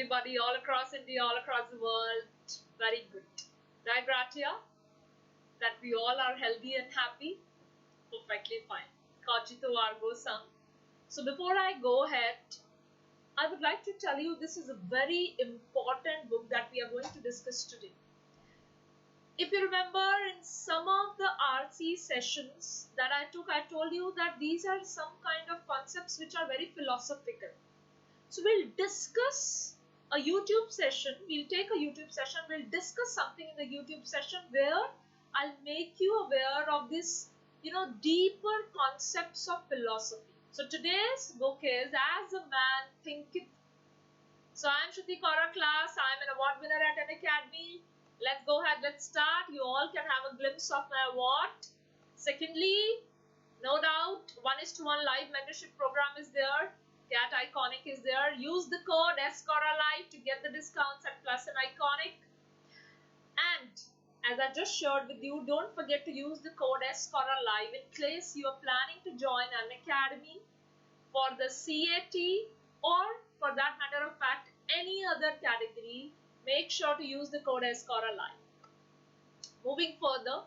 everybody all across India, all across the world. Very good. Right, Gratia? That we all are healthy and happy? Perfectly fine. Kachito Argo Sam. So before I go ahead, I would like to tell you this is a very important book that we are going to discuss today. If you remember in some of the RC sessions that I took, I told you that these are some kind of concepts which are very philosophical. So we'll discuss a YouTube session, we'll take a YouTube session, we'll discuss something in the YouTube session where I'll make you aware of this, deeper concepts of philosophy. So today's book is As a Man Thinketh. So I'm Shruti Kaura class, I'm an award winner at Unacademy. Let's go ahead, let's start. You all can have a glimpse of my award. Secondly, no doubt, 1:1 live mentorship program is there. CAT Iconic is there. Use the code SCORALIVE to get the discounts at Plus and Iconic. And as I just shared with you, don't forget to use the code SCORALIVE in case you are planning to join an academy for the CAT or for that matter of fact any other category. Make sure to use the code SCORALIVE. Moving further,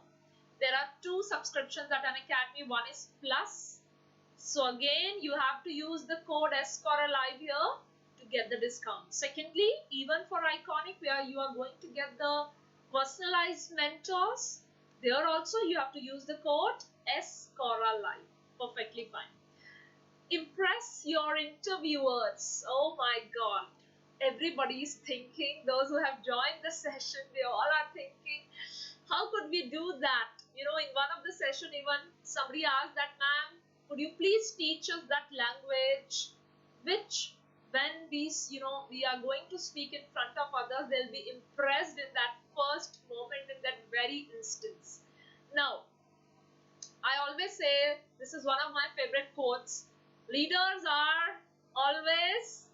there are two subscriptions at Unacademy. One is Plus. So again, you have to use the code SCORALIVE here to get the discount. Secondly, even for Iconic, where you are going to get the personalized mentors, there also you have to use the code SCORALIVE. Perfectly fine. Impress your interviewers. Oh my God. Everybody is thinking, those who have joined the session, they all are thinking, how could we do that? In one of the session, even somebody asked that, ma'am, could you please teach us that language which when we are going to speak in front of others, they'll be impressed in that first moment, in that very instance. Now, I always say, this is one of my favorite quotes, leaders are always,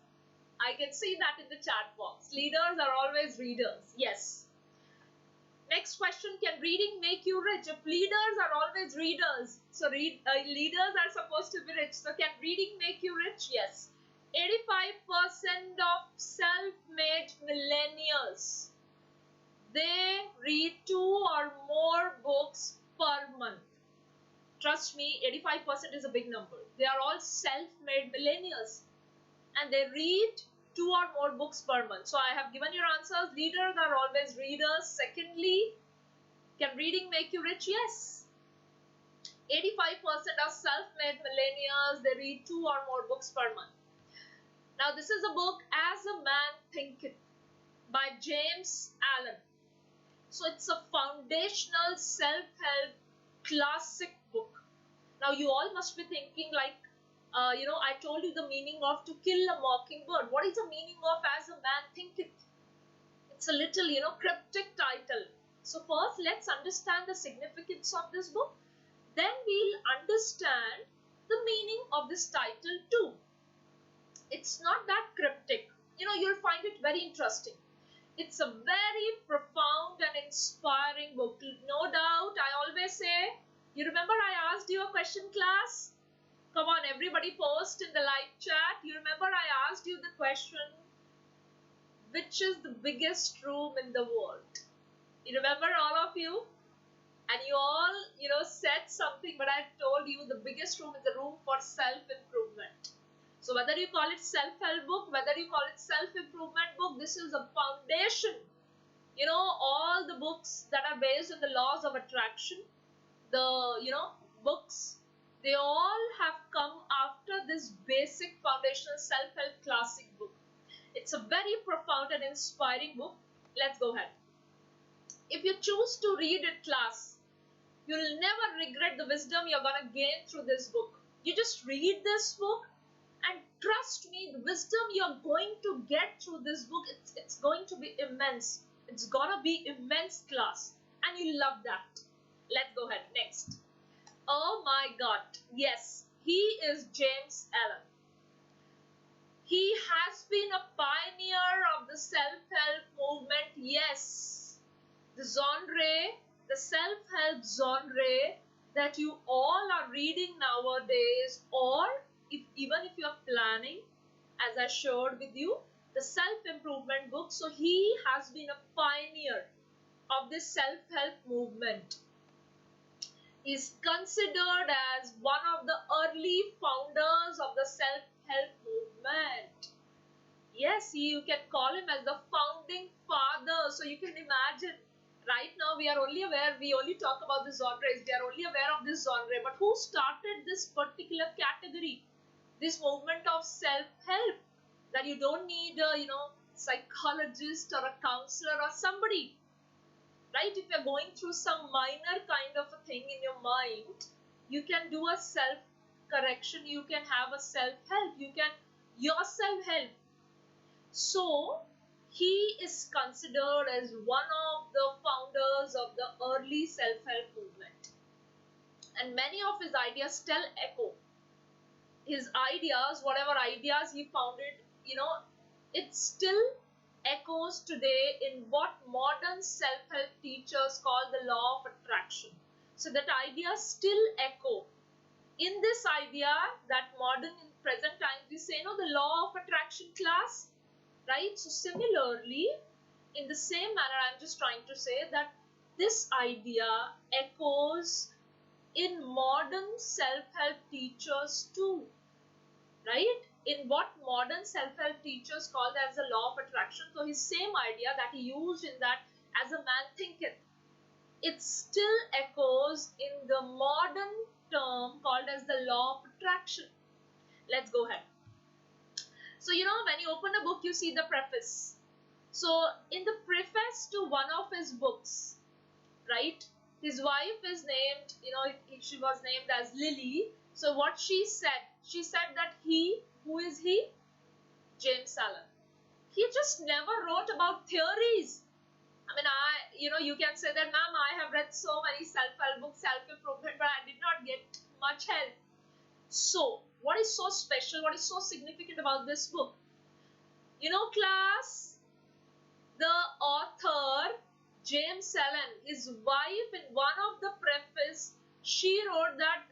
I can see that in the chat box, leaders are always readers. Yes. Next question, can reading make you rich? If leaders are always readers, so leaders are supposed to be rich. So can reading make you rich? Yes. 85% of self-made millennials, they read 2 or more books per month. Trust me, 85% is a big number. They are all self-made millennials and they read 2 or more books per month. So I have given your answers. Leaders are always readers. Secondly, can reading make you rich? Yes. 85% of self-made millennials, they read 2 or more books per month. Now this is a book, As a Man Thinketh by James Allen. So it's a foundational self-help classic book. Now you all must be thinking like, I told you the meaning of To Kill a Mockingbird. What is the meaning of As a Man Thinketh? It's a little, cryptic title. So first, let's understand the significance of this book. Then we'll understand the meaning of this title too. It's not that cryptic. You'll find it very interesting. It's a very profound and inspiring book. No doubt, I always say, you remember I asked you a question, class? Come on, everybody post in the live chat. You remember I asked you the question, which is the biggest room in the world? You remember, all of you? And you all, said something, but I told you the biggest room is the room for self-improvement. So whether you call it self-help book, whether you call it self-improvement book, this is a foundation. All the books that are based on the laws of attraction, the, books, they all have come after this basic foundational self-help classic book. It's a very profound and inspiring book. Let's go ahead. If you choose to read it, class, you'll never regret the wisdom you're going to gain through this book. You just read this book and trust me, the wisdom you're going to get through this book, it's going to be immense. It's going to be immense, class. And you love that. Let's go ahead. Next. Oh my God, yes, he is James Allen. He has been a pioneer of the self-help movement, yes. The genre, the self-help genre that you all are reading nowadays, or even if you are planning, as I shared with you, the self-improvement book. So he has been a pioneer of this self-help movement. Is considered as one of the early founders of the self-help movement. Yes, you can call him as the founding father. So you can imagine, right now we are only aware, we only talk about the genres, we are only aware of this genre, but who started this particular category, this movement of self-help, that you don't need a psychologist or a counselor or somebody, right? If you're going through some minor kind of a thing in your mind, you can do a self-correction, you can have a self-help, you can yourself help. So he is considered as one of the founders of the early self-help movement, and many of his ideas still echo. His ideas, whatever ideas he founded, it still echoes today in what modern self-help teachers call the law of attraction. So that idea still echo. In this idea, that modern in present times we say, the law of attraction class, right? So similarly, in the same manner, I'm just trying to say that this idea echoes in modern self-help teachers too, right? In what modern self-help teachers call as the law of attraction. So his same idea that he used in that as a man thinketh, it still echoes in the modern term called as the law of attraction. Let's go ahead. So when you open a book, you see the preface. So in the preface to one of his books, right, his wife is named, she was named as Lily. So what she said that who is he? James Allen. He just never wrote about theories. I mean, you can say that, ma'am, I have read so many self-help books, self-improvement, but I did not get much help. So what is so special, what is so significant about this book? Class, the author, James Allen, his wife, in one of the preface, she wrote that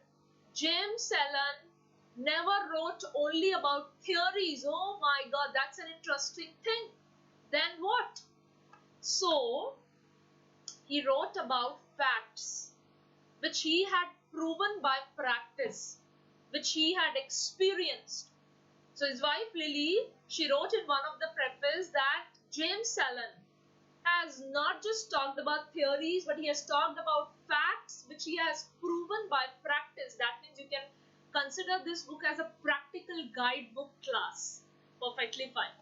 James Allen never wrote only about theories. Oh my God, that's an interesting thing. Then what? So, he wrote about facts, which he had proven by practice, which he had experienced. So, his wife Lily, she wrote in one of the preface that James Allen has not just talked about theories, but he has talked about facts, which he has proven by practice. That means you can consider this book as a practical guidebook class. Perfectly fine.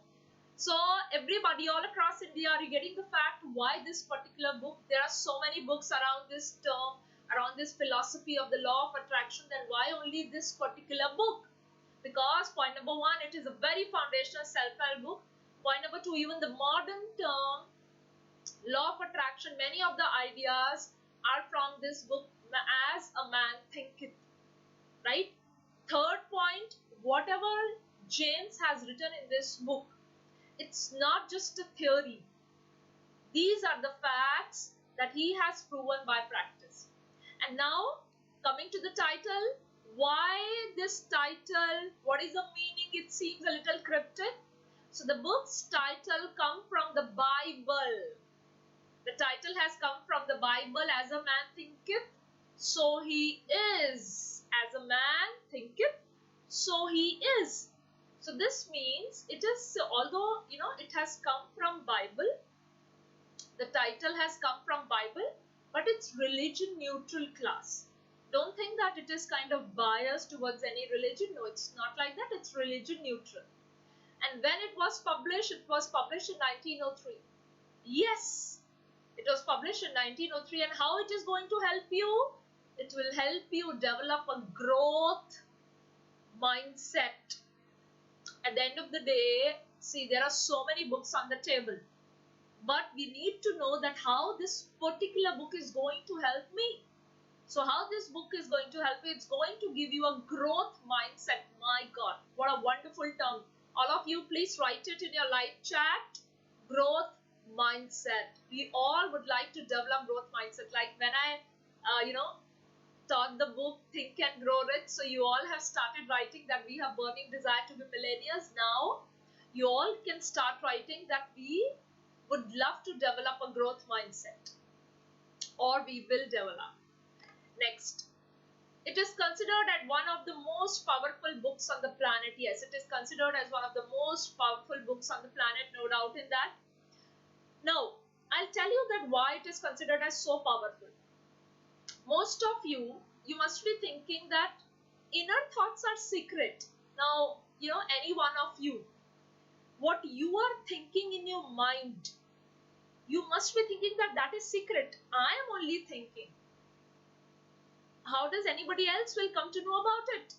So everybody all across India, are you getting the fact why this particular book? There are so many books around this term, around this philosophy of the law of attraction. Then why only this particular book? Because point number one, it is a very foundational self-help book. Point number two, even the modern term law of attraction, many of the ideas are from this book, As a Man Thinketh, right? Third point, whatever James has written in this book, it's not just a theory. These are the facts that he has proven by practice. And now, coming to the title, why this title? What is the meaning? It seems a little cryptic. So the book's title comes from the Bible. The title has come from the Bible, As a Man Thinketh, so he is. As a man thinketh, so he is. So this means it is, although it has come from Bible, the title has come from Bible, but it's religion neutral class. Don't think that it is kind of biased towards any religion. No, it's not like that. It's religion neutral. And when it was published in 1903. Yes, it was published in 1903. And how it is going to help you? It will help you develop a growth mindset. At the end of the day, see, there are so many books on the table, but we need to know that how this particular book is going to help me. So how this book is going to help you? It's going to give you a growth mindset. My God, what a wonderful term. All of you, please write it in your live chat. Growth mindset. We all would like to develop growth mindset. Like when I, taught the book Think and Grow Rich. So you all have started writing that we have burning desire to be millionaires. Now you all can start writing that we would love to develop a growth mindset, or we will develop. Next, it is considered as one of the most powerful books on the planet. Yes, it is considered as one of the most powerful books on the planet, no doubt in that. Now, I'll tell you that why it is considered as so powerful. Most of you must be thinking that inner thoughts are secret. Now, any one of you, what you are thinking in your mind, you must be thinking that that is secret. I am only thinking. How does anybody else will come to know about it?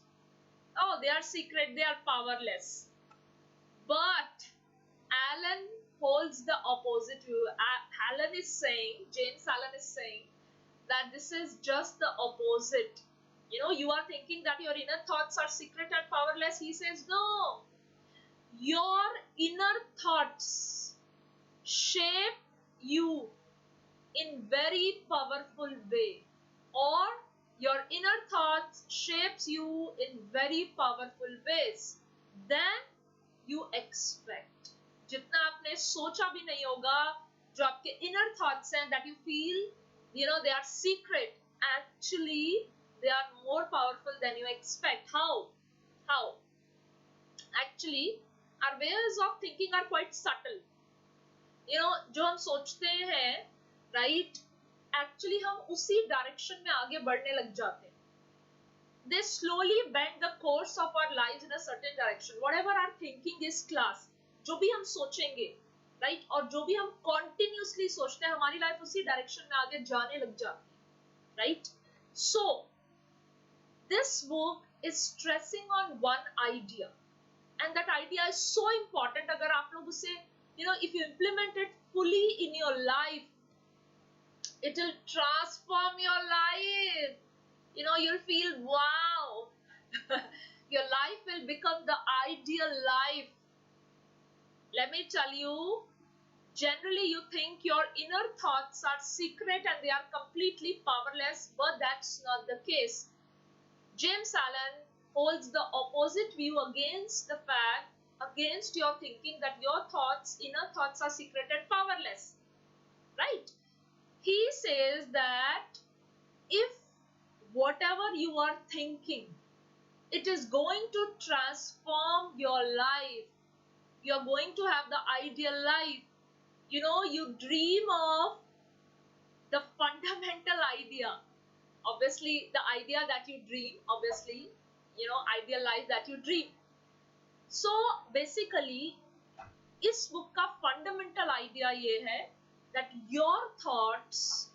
Oh, they are secret, they are powerless. But Alan holds the opposite view. James Allen is saying that this is just the opposite. You are thinking that your inner thoughts are secret and powerless. He says, no. Your inner thoughts shape you in very powerful way, or your inner thoughts shapes you in very powerful ways than you expect. जितना आपने सोचा भी नहीं होगा, जो आपके inner thoughts हैं that you feel, they are secret, actually they are more powerful than you expect. How? Actually, our ways of thinking are quite subtle. जो हम सोचते हैं, right? Actually हम उसी direction में आगे बढ़ने लग जाते हैं. They slowly bend the course of our lives in a certain direction. Whatever our thinking is class, जो भी हम सोचेंगे, right? और जो भी हम continuously सोचते हैं, हमारी life उसी direction में आगे जाने लग जाती है, right? So, this book is stressing on one idea, and that idea is so important. अगर आप लोग उसे, if you implement it fully in your life, it will transform your life. You'll feel, wow. Your life will become the ideal life. Let me tell you, generally you think your inner thoughts are secret and they are completely powerless, but that's not the case. James Allen holds the opposite view against your thinking that your inner thoughts are secret and powerless, right? He says that if whatever you are thinking, it is going to transform your life. You are going to have the ideal life. You dream of the fundamental idea. Obviously, the idea that you dream, ideal life that you dream. So, basically, इस book का fundamental idea ये है that your thoughts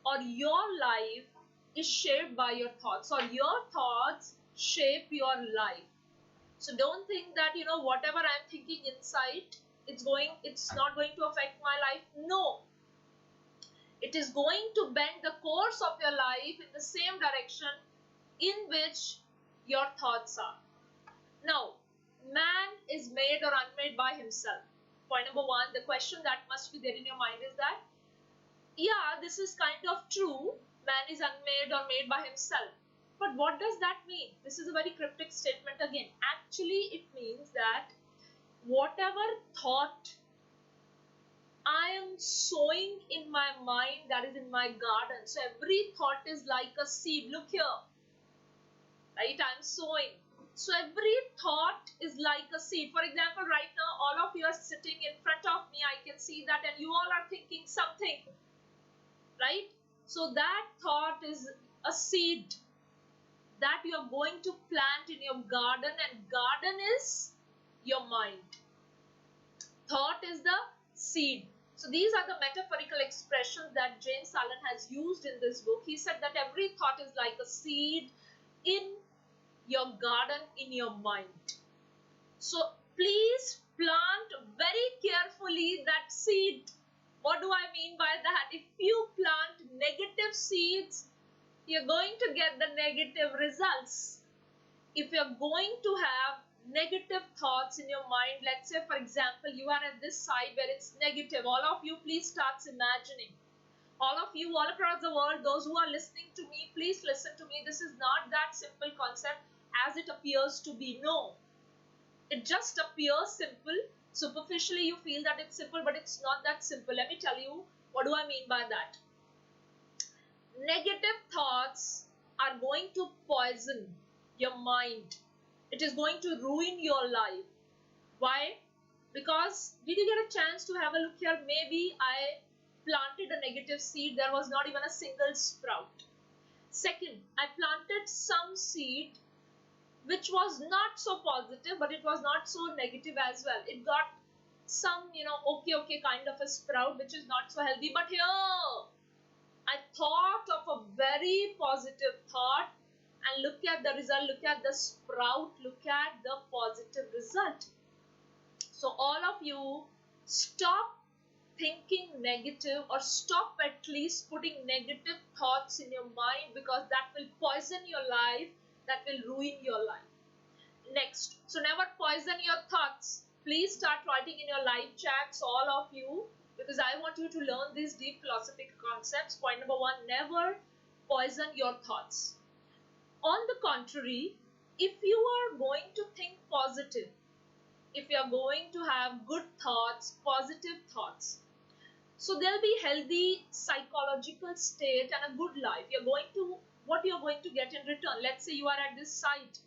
or your life is shaped by your thoughts, or your thoughts shape your life. So don't think that whatever I'm thinking inside, it's not going to affect my life. No, it is going to bend the course of your life in the same direction in which your thoughts are. Now, man is made or unmade by himself. Point number one, the question that must be there in your mind is that, yeah, this is kind of true. Man is unmade or made by himself. But what does that mean? This is a very cryptic statement again. Actually, it means that whatever thought I am sowing in my mind, that is in my garden. So every thought is like a seed. Look here. Right? I'm sowing. So every thought is like a seed. For example, right now, all of you are sitting in front of me. I can see that, and you all are thinking something. Right? So that thought is a seed that you are going to plant in your garden, and garden is your mind. Thought is the seed. So these are the metaphorical expressions that James Allen has used in this book. He said that every thought is like a seed in your garden, in your mind. So please plant very carefully that seed. What do I mean by that? If you plant negative seeds, you're going to get the negative results. If you're going to have negative thoughts in your mind, let's say for example you are at this side where it's negative, all of you please start imagining. All of you all across the world, those who are listening to me, please listen to me. This is not that simple concept as it appears to be. No, it just appears simple, Superficially, you feel that it's simple, but it's not that simple. Let me tell you, what do I mean by that? Negative thoughts are going to poison your mind. It is going to ruin your life. Why? Because did you get a chance to have a look here? Maybe I planted a negative seed. There was not even a single sprout. Second, I planted some seed which was not so positive, but it was not so negative as well. It got some, okay kind of a sprout, which is not so healthy. But here, I thought of a very positive thought, and look at the result, look at the sprout, look at the positive result. So all of you, stop thinking negative, or stop at least putting negative thoughts in your mind, because that will poison your life, that will ruin your life. Next, so never poison your thoughts. Please start writing in your live chats, all of you, because I want you to learn these deep philosophical concepts. Point number 1, never poison your thoughts. On the contrary, if you are going to think positive, if you are going to have good thoughts, positive thoughts, so there'll be healthy psychological state and a good life. What you're going to get in return. Let's say you are at this site.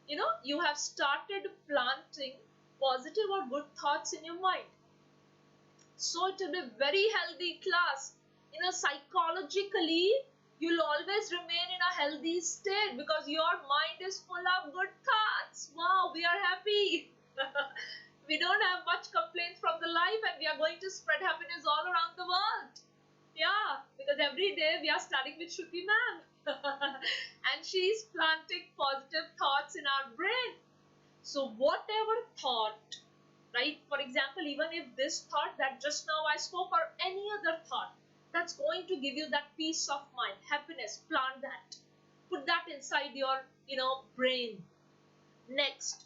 You have started planting positive or good thoughts in your mind. So it will be very healthy class. Psychologically, you'll always remain in a healthy state because your mind is full of good thoughts. Wow, we are happy. We don't have much complaints from the life, and we are going to spread happiness all around the world. Yeah, because every day we are studying with Shruti ma'am. And she is planting positive thoughts in our brain. So whatever thought, right? For example, even if this thought that just now I spoke, or any other thought that's going to give you that peace of mind, happiness, plant that. Put that inside your, brain. Next,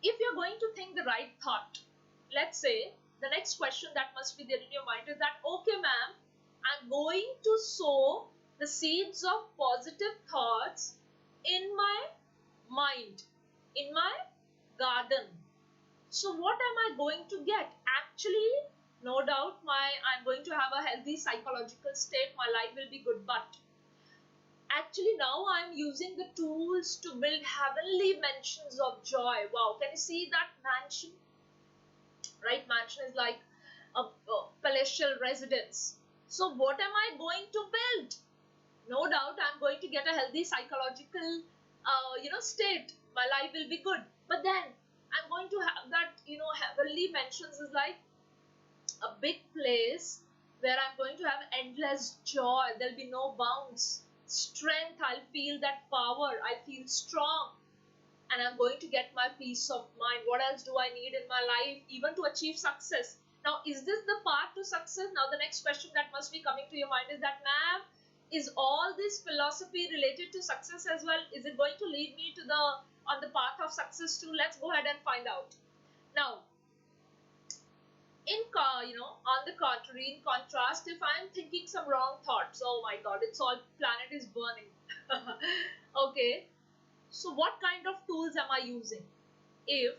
if you're going to think the right thought, let's say the next question that must be there in your mind is that, okay ma'am, I'm going to sow the seeds of positive thoughts in my mind, in my garden. So what am I going to get? Actually, no doubt I'm going to have a healthy psychological state, my life will be good, but actually now I'm using the tools to build heavenly mansions of joy. Wow, can you see that mansion? Right, mansion is like a palatial residence. So what am I going to build? No doubt I'm going to get a healthy psychological state. My life will be good. But then I'm going to have that, heavenly mansions is like a big place where I'm going to have endless joy. There'll be no bounds. Strength, I'll feel that power. I feel strong. And I'm going to get my peace of mind. What else do I need in my life even to achieve success? Now, is this the path to success? Now, the next question that must be coming to your mind is that, ma'am, is all this philosophy related to success as well? Is it going to lead me to on the path of success too? Let's go ahead and find out. Now, on the contrary, in contrast, if I'm thinking some wrong thoughts, oh my God, planet is burning. Okay. So what kind of tools am I using? If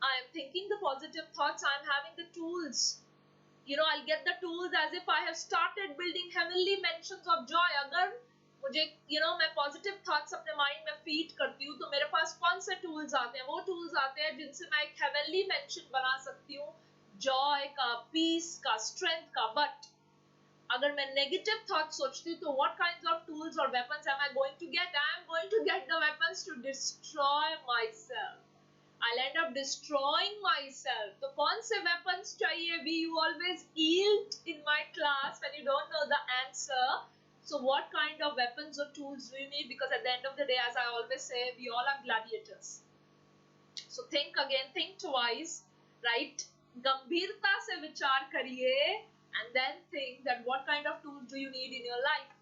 I am thinking the positive thoughts, I am having the tools. I'll get the tools as if I have started building heavenly mansions of joy. अगर मुझे मैं positive thoughts अपने mind में feed करती हूँ, तो मेरे पास कौन से tools आते हैं? वो tools आते हैं जिनसे मैं एक heavenly mansion बना सकती हूँ, joy का, peace का, strength का. But अगर मैं negative thoughts सोचती हूँ, तो what kinds of tools or weapons am I going to get? I am going to get the weapons to destroy myself. I'll end up destroying myself. So कौन से weapons चाहिए? You always yield in my class when you don't know the answer. So what kind of weapons or tools do you need? Because at the end of the day, as I always say, we all are gladiators. So think again, think twice, right? गंभीरता से विचार करिए. And then think that what kind of tools do you need in your life.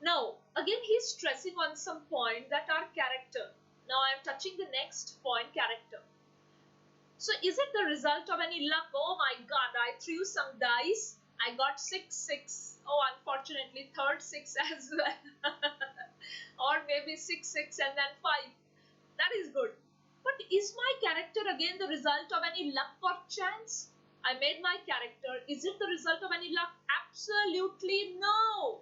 Now, again, he's stressing on some point that are character. Now, I am touching the next point, character. So, is it the result of any luck? Oh my God, I threw some dice. I got 6. Oh, unfortunately, third 6 as well. Or maybe 6 and then 5. That is good. But is my character again the result of any luck or chance? I made my character. Is it the result of any luck? Absolutely no.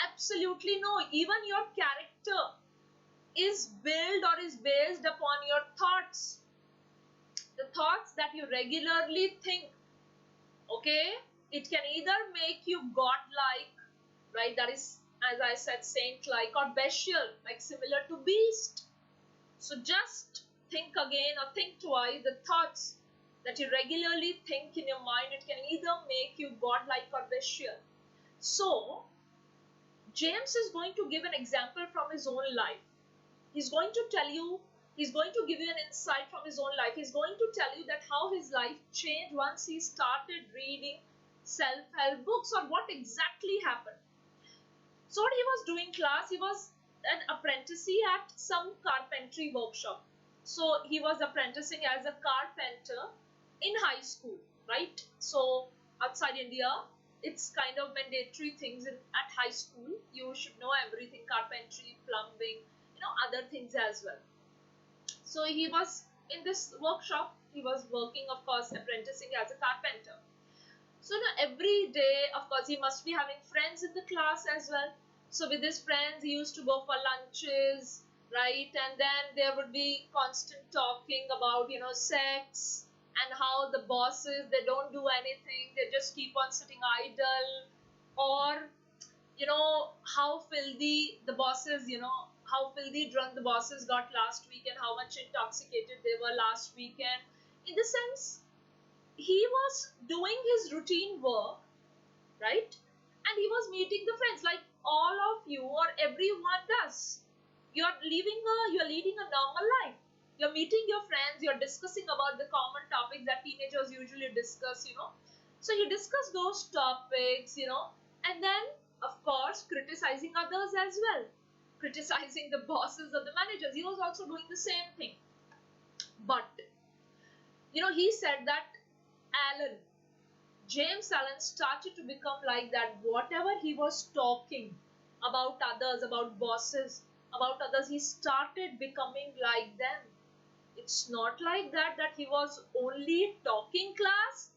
Absolutely no. Even your character is built or is based upon your thoughts. The thoughts that you regularly think. Okay? It can either make you godlike, right? That is, as I said, saint-like, or bestial, like similar to beast. So just think again or think twice. The thoughts that you regularly think in your mind, it can either make you godlike or bestial. So James is going to give an example from his own life. He's going to tell you, he's going to give you an insight from his own life. He's going to tell you that how his life changed once he started reading self-help books, or what exactly happened. So what he was doing, class, he was an apprentice at some carpentry workshop. So he was apprenticing as a carpenter in high school, right? So outside India, it's kind of mandatory things at high school. You should know everything: carpentry, plumbing, other things as well. So he was in this workshop. He was working, of course, apprenticing as a carpenter. So every day, of course, he must be having friends in the class as well. So with his friends, he used to go for lunches, right? And then there would be constant talking about, sex, and how the bosses, they don't do anything. They just keep on sitting idle. Or, how filthy the bosses, how filthy drunk the bosses got last weekend, how much intoxicated they were last weekend. In the sense, he was doing his routine work, right? And he was meeting the friends like all of you or everyone does. You're leading a normal life. You're meeting your friends, you're discussing about the common topics that teenagers usually discuss, So you discuss those topics, and then, of course, criticizing others as well. Criticizing the bosses or the managers. He was also doing the same thing. But, he said that James Allen started to become like that. Whatever he was talking about others, about bosses, about others, he started becoming like them. It's not like that he was only talking, class,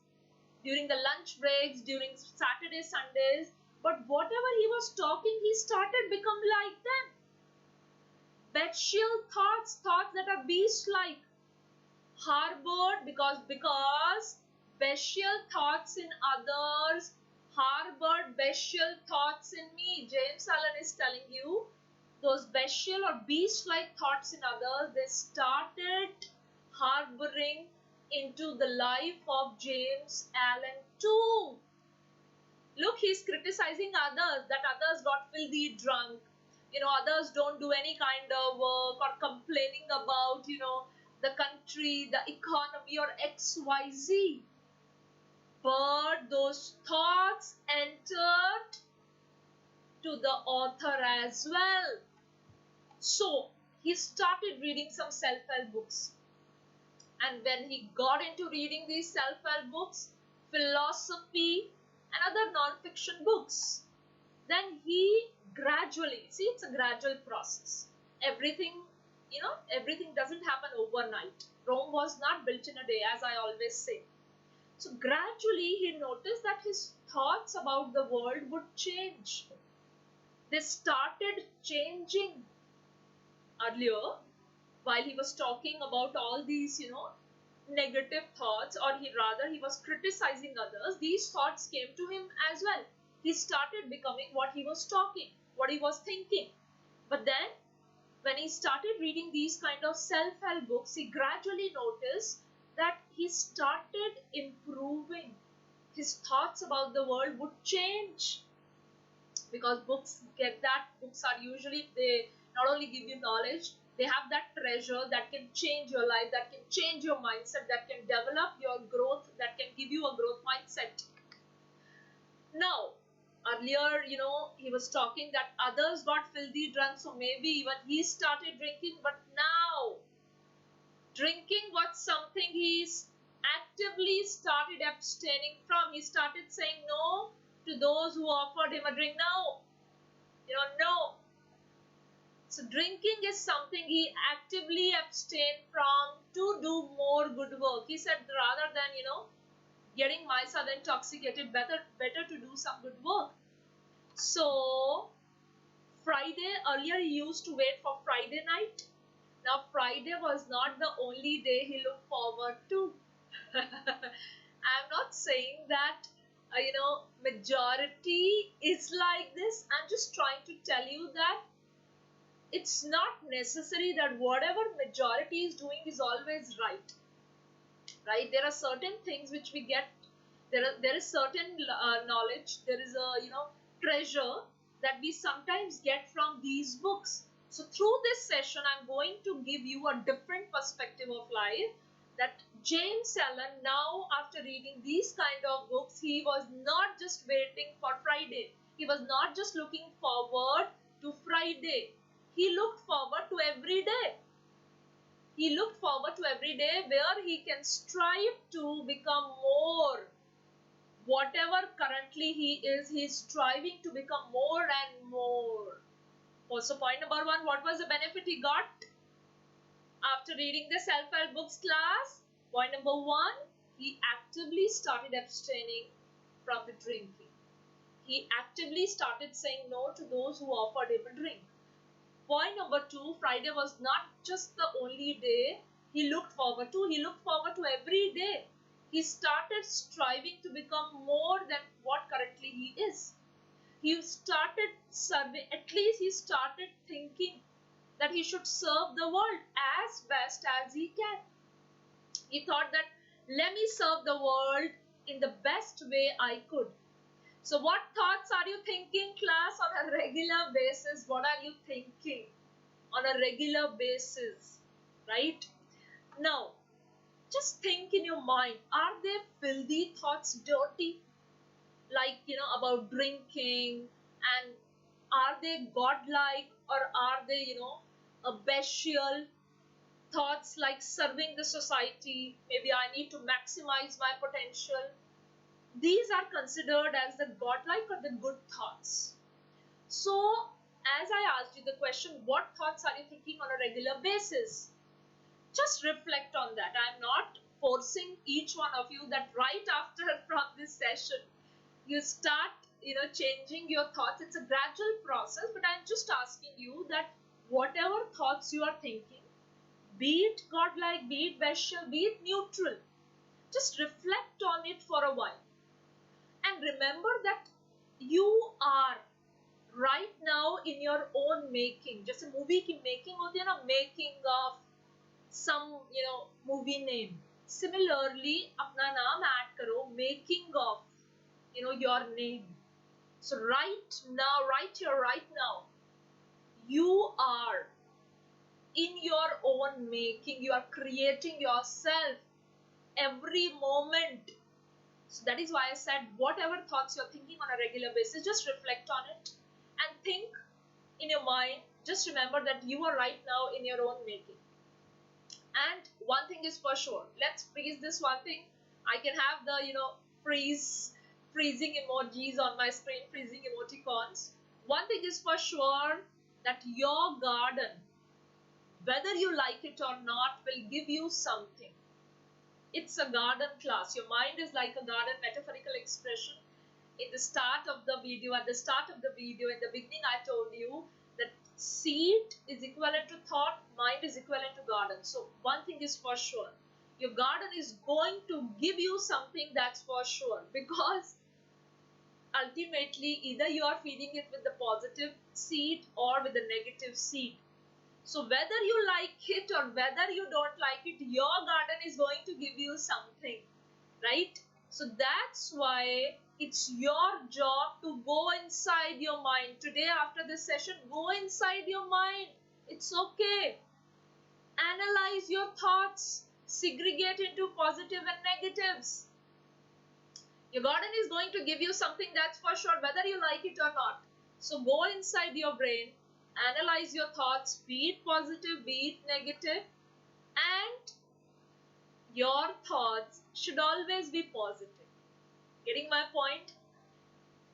during the lunch breaks, during Saturday, Sundays, but whatever he was talking, he started become like them. Bestial thoughts that are beast-like, harbored because bestial thoughts in others harbored bestial thoughts in me. James Allen is telling you those bestial or beast-like thoughts in others, they started harboring into the life of James Allen too. Look, he's criticizing others, that others got filthy drunk. Others don't do any kind of work, or complaining about, the country, the economy, or XYZ. But those thoughts entered to the author as well. So he started reading some self-help books. And when he got into reading these self-help books, philosophy and other non-fiction books, then he gradually, see, it's a gradual process. Everything doesn't happen overnight. Rome was not built in a day, as I always say. So gradually he noticed that his thoughts about the world would change. They started changing. Earlier, while he was talking about all these, negative thoughts, or he was criticizing others, these thoughts came to him as well. He started becoming what he was talking, what he was thinking. But then, when he started reading these kind of self-help books, he gradually noticed that he started improving. His thoughts about the world would change. Because books are usually, they not only give you knowledge, they have that treasure that can change your life, that can change your mindset, that can develop your growth, that can give you a growth mindset. Now, earlier, he was talking that others got filthy drunk, so maybe even he started drinking, but now, drinking was something he actively started abstaining from. He started saying no to those who offered him a drink. No. No. So drinking is something he actively abstained from. do more good work. He said rather than, getting myself intoxicated, better to do some good work. So Friday, earlier he used to wait for Friday night. Now Friday was not the only day he looked forward to. I'm not saying that majority is like this. I'm just trying to tell you that it's not necessary that whatever majority is doing is always right. Right? There are certain things which we get. There is certain knowledge. There is a treasure that we sometimes get from these books. So through this session, I'm going to give you a different perspective of life. That James Allen, now after reading these kind of books, he was not just waiting for Friday. He was not just looking forward to Friday. He looked forward to every day. He looked forward to every day where he can strive to become more. Whatever currently he is striving to become more and more. Also, point number 1, what was the benefit he got after reading the self-help books class? Point number 1, he actively started abstaining from the drinking. He actively started saying no to those who offered him a drink. Point number 2, Friday was not just the only day he looked forward to. He looked forward to every day. He started striving to become more than what currently he is. He started serving, at least he started thinking that he should serve the world as best as he can. He thought that, let me serve the world in the best way I could. So what thoughts are you thinking, class, on a regular basis? What are you thinking on a regular basis, right? Now, just think in your mind, are there filthy thoughts, dirty? Like, about drinking, and are they godlike, or are they, a bestial thoughts like serving the society? Maybe I need to maximize my potential. These are considered as the godlike or the good thoughts. So, as I asked you the question, what thoughts are you thinking on a regular basis? Just reflect on that. I'm not forcing each one of you that right after from this session, you start, changing your thoughts. It's a gradual process, but I'm just asking you that whatever thoughts you are thinking, be it godlike, be it bestial, be it neutral, just reflect on it for a while. And remember that you are right now in your own making. Just a movie ki making hoti hai na, making of some, movie name. Similarly, apna naam add karo, making of, your name. So right now, you are in your own making. You are creating yourself every moment. So that is why I said, whatever thoughts you're thinking on a regular basis, just reflect on it and think in your mind. Just remember that you are right now in your own making. And one thing is for sure, let's freeze this one thing. I can have the, freezing emojis on my screen, freezing emoticons. One thing is for sure, that your garden, whether you like it or not, will give you something. It's a garden class. Your mind is like a garden, metaphorical expression. In the start of the video, in the beginning, I told you that seed is equivalent to thought, mind is equivalent to garden. So one thing is for sure, your garden is going to give you something, that's for sure, because ultimately either you are feeding it with the positive seed or with the negative seed. So whether you like it or whether you don't like it, your garden is going to give you something, right? So that's why it's your job to go inside your mind. Today after this session, go inside your mind. It's okay. Analyze your thoughts. Segregate into positive and negatives. Your garden is going to give you something, that's for sure, whether you like it or not. So go inside your brain. Analyze your thoughts, be it positive, be it negative, and your thoughts should always be positive. Getting my point?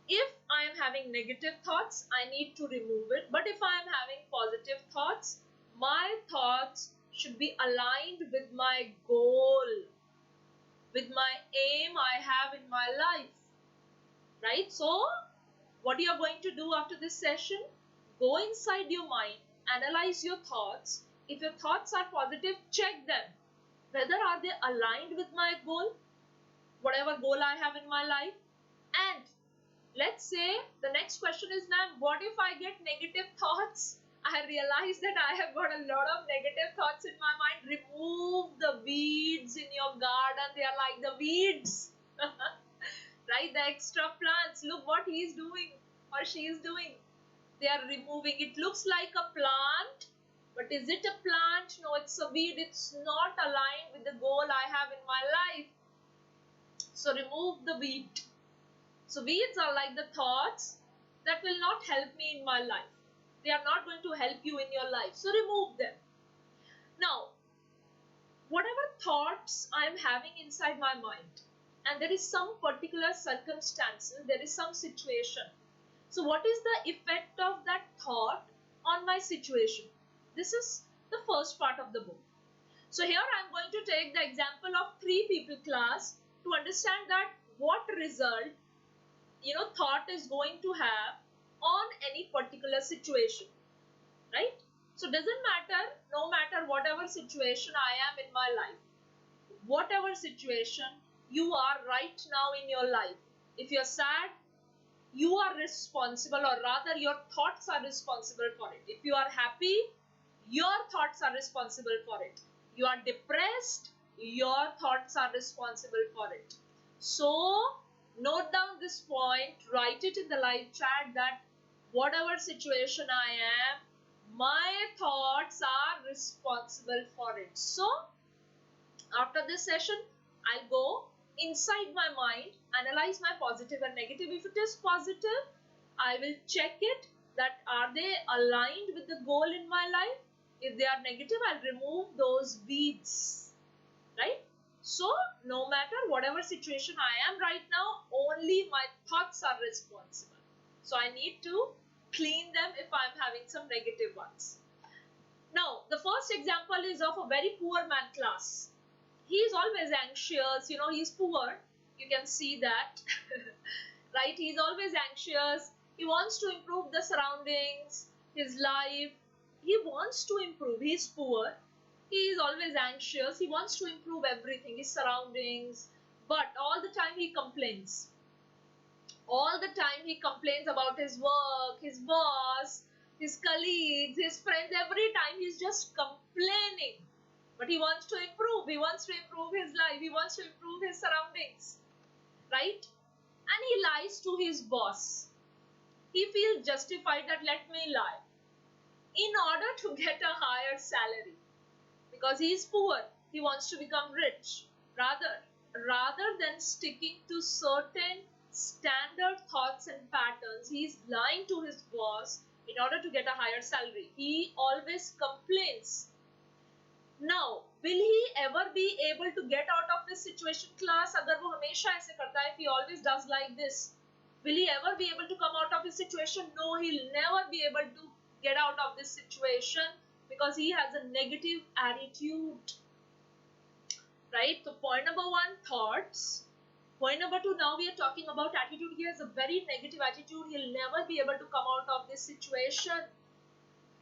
If I am having negative thoughts, I need to remove it. But if I am having positive thoughts, my thoughts should be aligned with my goal, with my aim I have in my life, right? So what you are going to do after this session, go inside your mind, analyze your thoughts. If your thoughts are positive, check them. Whether are they aligned with my goal, whatever goal I have in my life. And let's say the next question is, ma'am, what if I get negative thoughts? I realize that I have got a lot of negative thoughts in my mind. Remove the weeds in your garden. They are like the weeds. Right? The extra plants. Look what he is doing or she is doing. They are removing. It looks like a plant, but is it a plant? No, it's a weed. It's not aligned with the goal I have in my life. So remove the weed. So weeds are like the thoughts that will not help me in my life. They are not going to help you in your life. So remove them. Now, whatever thoughts I am having inside my mind, and there is some particular circumstances, there is some situation. So what is the effect of that thought on my situation? This is the first part of the book. So here I am going to take the example of 3 people class to understand that what result thought is going to have on any particular situation, right? So doesn't matter, no matter whatever situation I am in my life, whatever situation you are right now in your life, if you're sad, you are responsible, or rather your thoughts are responsible for it. If you are happy, your thoughts are responsible for it. You are depressed, your thoughts are responsible for it. So note down this point, write it in the live chat that whatever situation I am, my thoughts are responsible for it. So after this session, I'll go inside my mind, analyze my positive and negative. If it is positive, I will check it that are they aligned with the goal in my life. If they are negative, I'll remove those weeds, right? So no matter whatever situation I am right now, only my thoughts are responsible. So I need to clean them if I'm having some negative ones. Now the first example is of a very poor man class. He is always anxious, he's poor. You can see that, right? He's always anxious. He wants to improve the surroundings, his life. He wants to improve. He's poor. He is always anxious. He wants to improve everything, his surroundings. But all the time he complains. All the time he complains about his work, his boss, his colleagues, his friends. Every time he's just complaining. But he wants to improve. He wants to improve his life. He wants to improve his surroundings. Right? And he lies to his boss. He feels justified that let me lie in order to get a higher salary. Because he is poor, he wants to become rich. Rather than sticking to certain standard thoughts and patterns, he is lying to his boss in order to get a higher salary. He always complains. Now, will he ever be able to get out of this situation class? अगर वो हमेशा ऐसे करता है, if he always does like this, will he ever be able to come out of this situation? No, he'll never be able to get out of this situation because he has a negative attitude. Right? So point number 1, thoughts. Point number 2, now we are talking about attitude. He has a very negative attitude. He'll never be able to come out of this situation.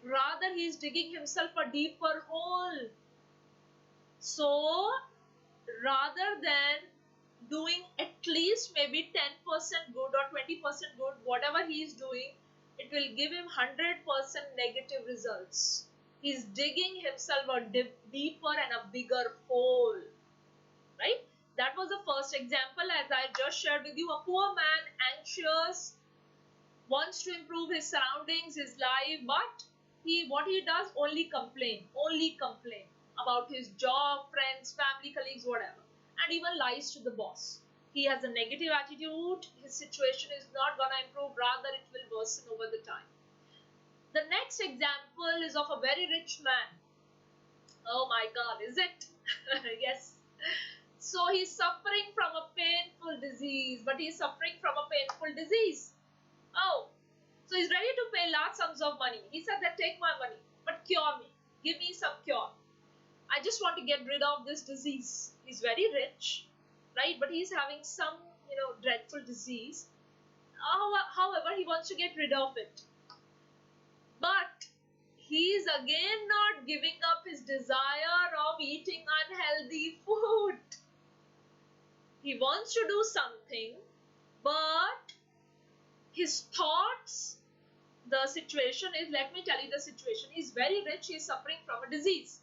Rather, he is digging himself a deeper hole. So, rather than doing at least maybe 10% good or 20% good, whatever he is doing, it will give him 100% negative results. He is digging himself a deeper and a bigger hole. Right? That was the first example as I just shared with you. A poor man, anxious, wants to improve his surroundings, his life, but what he does, only complain about his job, friends, family, colleagues, whatever, and even lies to the boss. He has a negative attitude. His situation is not gonna improve, rather it will worsen over the time. The next example is of a very rich man. Oh my God, is it? Yes. So he's suffering from a painful disease, but he's suffering from a painful disease. Oh, so he's ready to pay large sums of money. He said that take my money, but cure me. Give me some cure. I just want to get rid of this disease. He's very rich, right? But he's having some, dreadful disease. However, he wants to get rid of it. But he's again not giving up his desire of eating unhealthy food. He wants to do something, but his thoughts, the situation is, let me tell you the situation. He's very rich, he's suffering from a disease.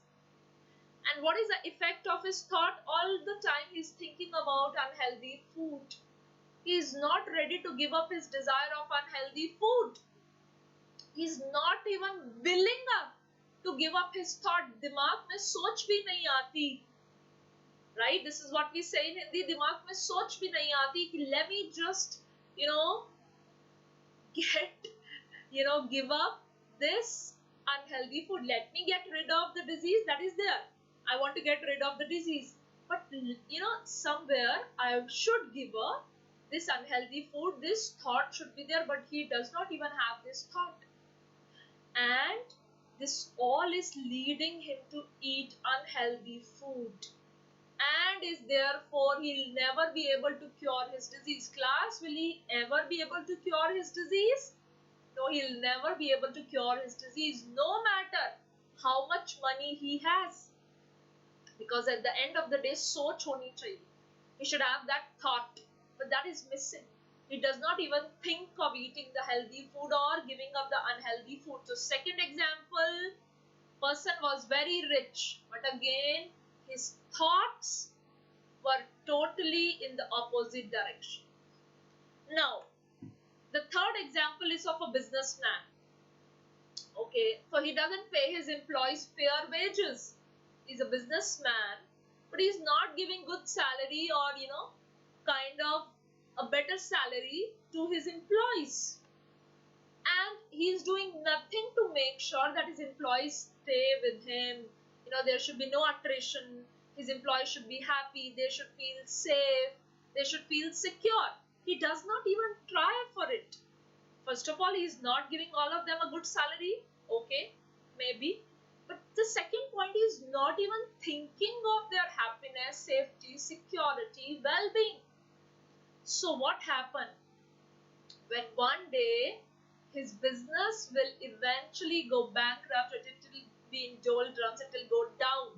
And what is the effect of his thought? All the time he's thinking about unhealthy food. He is not ready to give up his desire of unhealthy food. He is not even willing up to give up his thought. दिमाग में सोच भी नहीं आती. Right? This is what we say in Hindi. दिमाग में सोच भी नहीं आती कि let me just, give up this unhealthy food. Let me get rid of the disease that is there. I want to get rid of the disease. But, somewhere I should give up this unhealthy food. This thought should be there, but he does not even have this thought. And this all is leading him to eat unhealthy food. And is therefore he'll never be able to cure his disease. Class, will he ever be able to cure his disease? No, he'll never be able to cure his disease, no matter how much money he has. Because at the end of the day, soch honi chahiye. He should have that thought, but that is missing. He does not even think of eating the healthy food or giving up the unhealthy food. So second example, person was very rich, but again, his thoughts were totally in the opposite direction. Now, the third example is of a businessman. Okay, so he doesn't pay his employees fair wages. He's a businessman, but he's not giving good salary or, kind of a better salary to his employees. And he's doing nothing to make sure that his employees stay with him. There should be no attrition. His employees should be happy. They should feel safe. They should feel secure. He does not even try for it. First of all, he's not giving all of them a good salary. Okay, maybe. But the second point is not even thinking of their happiness, safety, security, well-being. So what happened? When one day his business will eventually go bankrupt, it will be in doldrums, it will go down.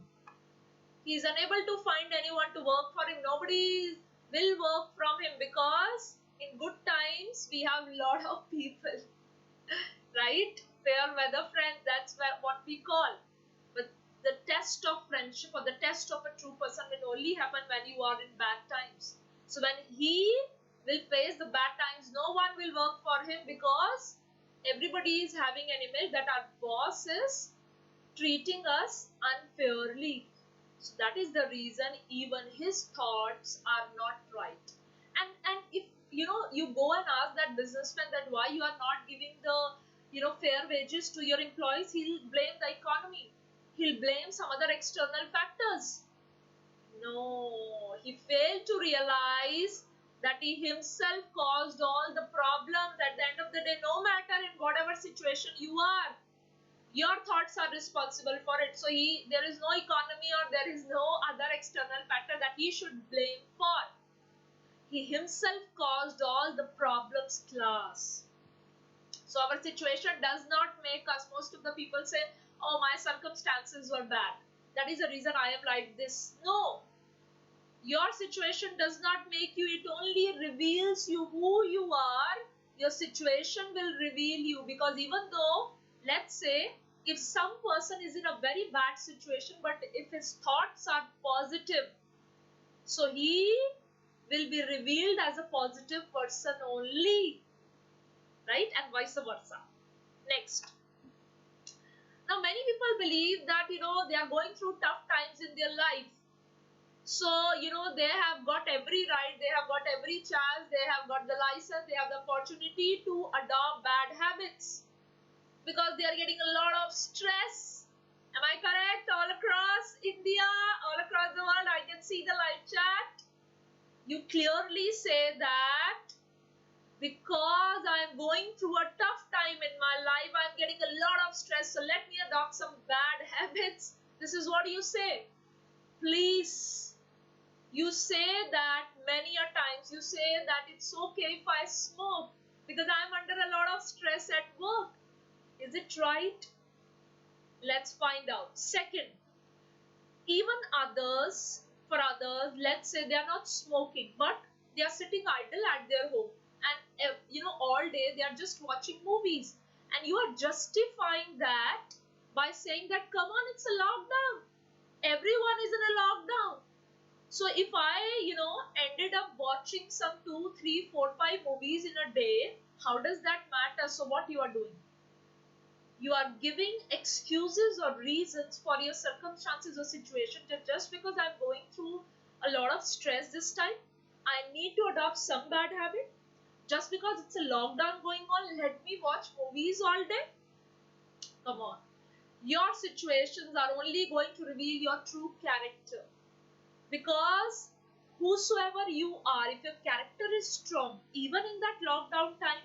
He is unable to find anyone to work for him. Nobody will work from him because in good times we have a lot of people, right? Fair weather friends, that's what we call. But the test of friendship or the test of a true person will only happen when you are in bad times. So when he will face the bad times, no one will work for him because everybody is having an image that our boss is treating us unfairly. So that is the reason even his thoughts are not right. And if you go and ask that businessman that why you are not giving the fair wages to your employees, he'll blame the economy. He'll blame some other external factors. No, he failed to realize that he himself caused all the problems. At the end of the day, no matter in whatever situation you are, your thoughts are responsible for it. So there is no economy or there is no other external factor that he should blame for. He himself caused all the problems, class. So our situation does not make us, most of the people say, oh, my circumstances were bad. That is the reason I am like this. No. Your situation does not make you. It only reveals you who you are. Your situation will reveal you, because even though, let's say, if some person is in a very bad situation, but if his thoughts are positive, so he will be revealed as a positive person only, right? And vice versa. Next. Now, many people believe that, they are going through tough times in their life. So, they have got every right, they have got every chance, they have got the license, they have the opportunity to adopt bad habits because they are getting a lot of stress. Am I correct? All across India, all across the world, I can see the live chat. You clearly say that because I am going through a tough time in my life, I am getting a lot of stress, so let me adopt some bad habits. This is what you say. Please. You say that many a times. You say that it's okay if I smoke because I'm under a lot of stress at work. Is it right? Let's find out. Second, even for others, let's say they are not smoking, but they are sitting idle at their home and all day they are just watching movies, and you are justifying that by saying that, come on, it's a lockdown. Everyone is in a lockdown. So if I, ended up watching some 2, 3, 4, 5 movies in a day, how does that matter? So what you are doing? You are giving excuses or reasons for your circumstances or situation. Just because I'm going through a lot of stress this time, I need to adopt some bad habit. Just because it's a lockdown going on, let me watch movies all day. Come on. Your situations are only going to reveal your true character. Because whosoever you are, if your character is strong, even in that lockdown time,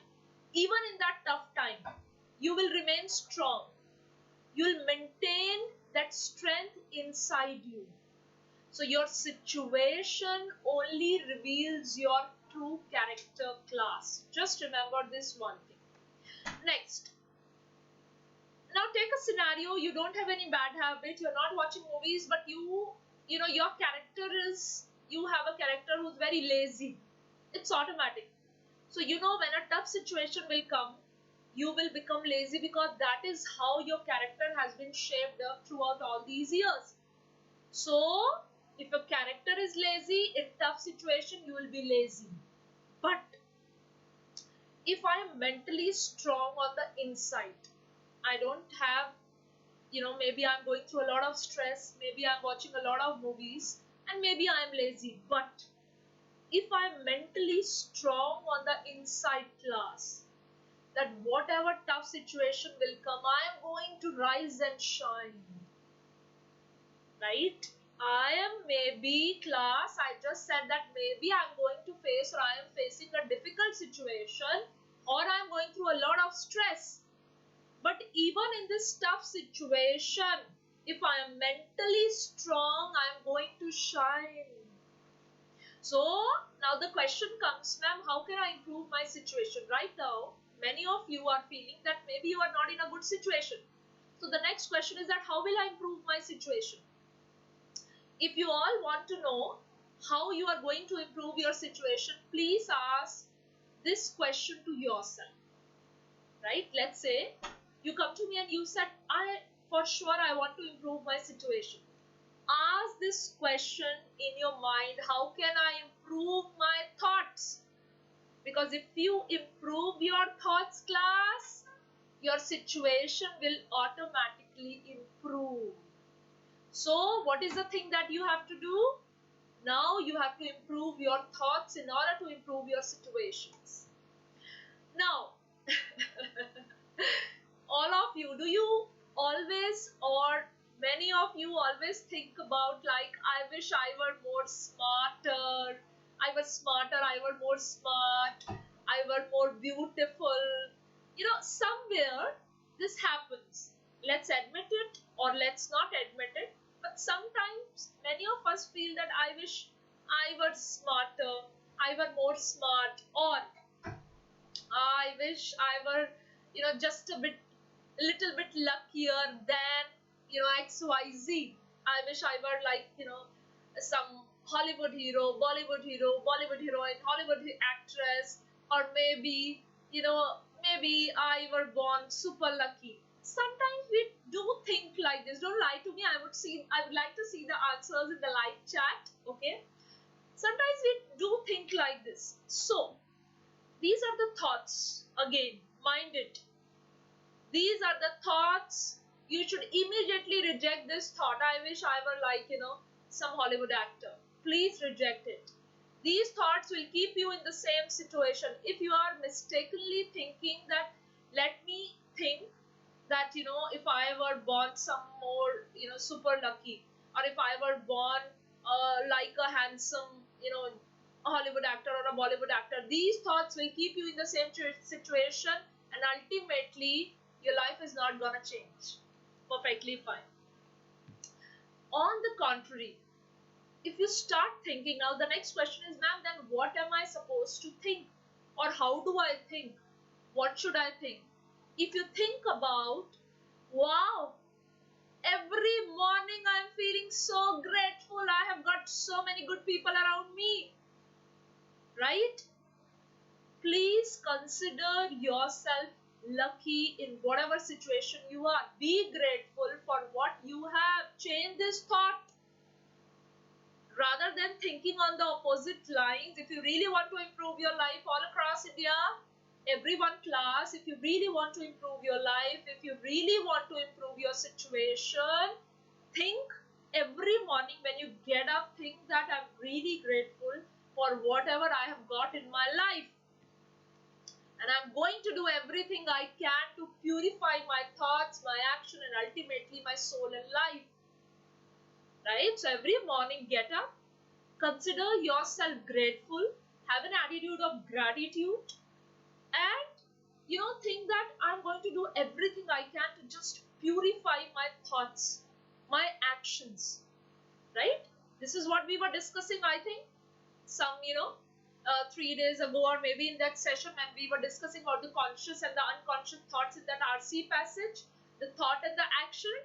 even in that tough time, you will remain strong. You will maintain that strength inside you. So your situation only reveals your true character class. Just remember this one thing. Next. Now take a scenario, you don't have any bad habit, you're not watching movies, but your character is, you have a character who's very lazy. It's automatic. So when a tough situation will come, you will become lazy because that is how your character has been shaped up throughout all these years. So if your character is lazy, in tough situation, you will be lazy. But if I am mentally strong on the inside, I don't have, maybe I'm going through a lot of stress, maybe I'm watching a lot of movies, and maybe I'm lazy. But if I'm mentally strong on the inside class, that whatever tough situation will come, I am going to rise and shine. Right? I am maybe class, I just said that maybe I'm going to face, or I am facing a difficult situation, or I'm going through a lot of stress. But even in this tough situation, if I am mentally strong, I am going to shine. So now the question comes, ma'am, how can I improve my situation? Right now, many of you are feeling that maybe you are not in a good situation. So the next question is that how will I improve my situation? If you all want to know how you are going to improve your situation, please ask this question to yourself. Right? Let's say you come to me and you said, for sure I want to improve my situation. Ask this question in your mind, how can I improve my thoughts? Because if you improve your thoughts, class, your situation will automatically improve. So what is the thing that you have to do? Now you have to improve your thoughts in order to improve your situations. Now, all of you, do you always, or many of you always think about like, I wish I were more smarter, I were more smart, I were more beautiful. Somewhere this happens. Let's admit it or let's not admit it. But sometimes many of us feel that I wish I were smarter, I were more smart, or I wish I were, just a little bit luckier than, XYZ. I wish I were like, some Hollywood hero, Bollywood heroine, Hollywood actress, or maybe, maybe I were born super lucky. Sometimes we do think like this. Don't lie to me. I would like to see the answers in the live chat. Okay. Sometimes we do think like this. So these are the thoughts. Again, mind it. These are the thoughts. You should immediately reject this thought. I wish I were like, some Hollywood actor. Please reject it. These thoughts will keep you in the same situation. If you are mistakenly thinking that, let me think that, if I were born some more, super lucky, or if I were born like a handsome, Hollywood actor or a Bollywood actor, these thoughts will keep you in the same situation, and ultimately your life is not gonna change. Perfectly fine. On the contrary, if you start thinking, now the next question is, ma'am, then what am I supposed to think? Or how do I think? What should I think? If you think about, wow, every morning I'm feeling so grateful, I have got so many good people around me, right? Please consider yourself lucky in whatever situation you are. Be grateful for what you have. Change this thought. Rather than thinking on the opposite lines, if you really want to improve your life all across India, everyone class, if you really want to improve your life, if you really want to improve your situation, think every morning when you get up, think that I'm really grateful for whatever I have got in my life. And I'm going to do everything I can to purify my thoughts, my action, and ultimately my soul and life. Right? So every morning get up, consider yourself grateful, have an attitude of gratitude, and think that I'm going to do everything I can to just purify my thoughts, my actions. Right? This is what we were discussing, I think, some 3 days ago, or maybe in that session when we were discussing about the conscious and the unconscious thoughts in that RC passage, the thought and the action.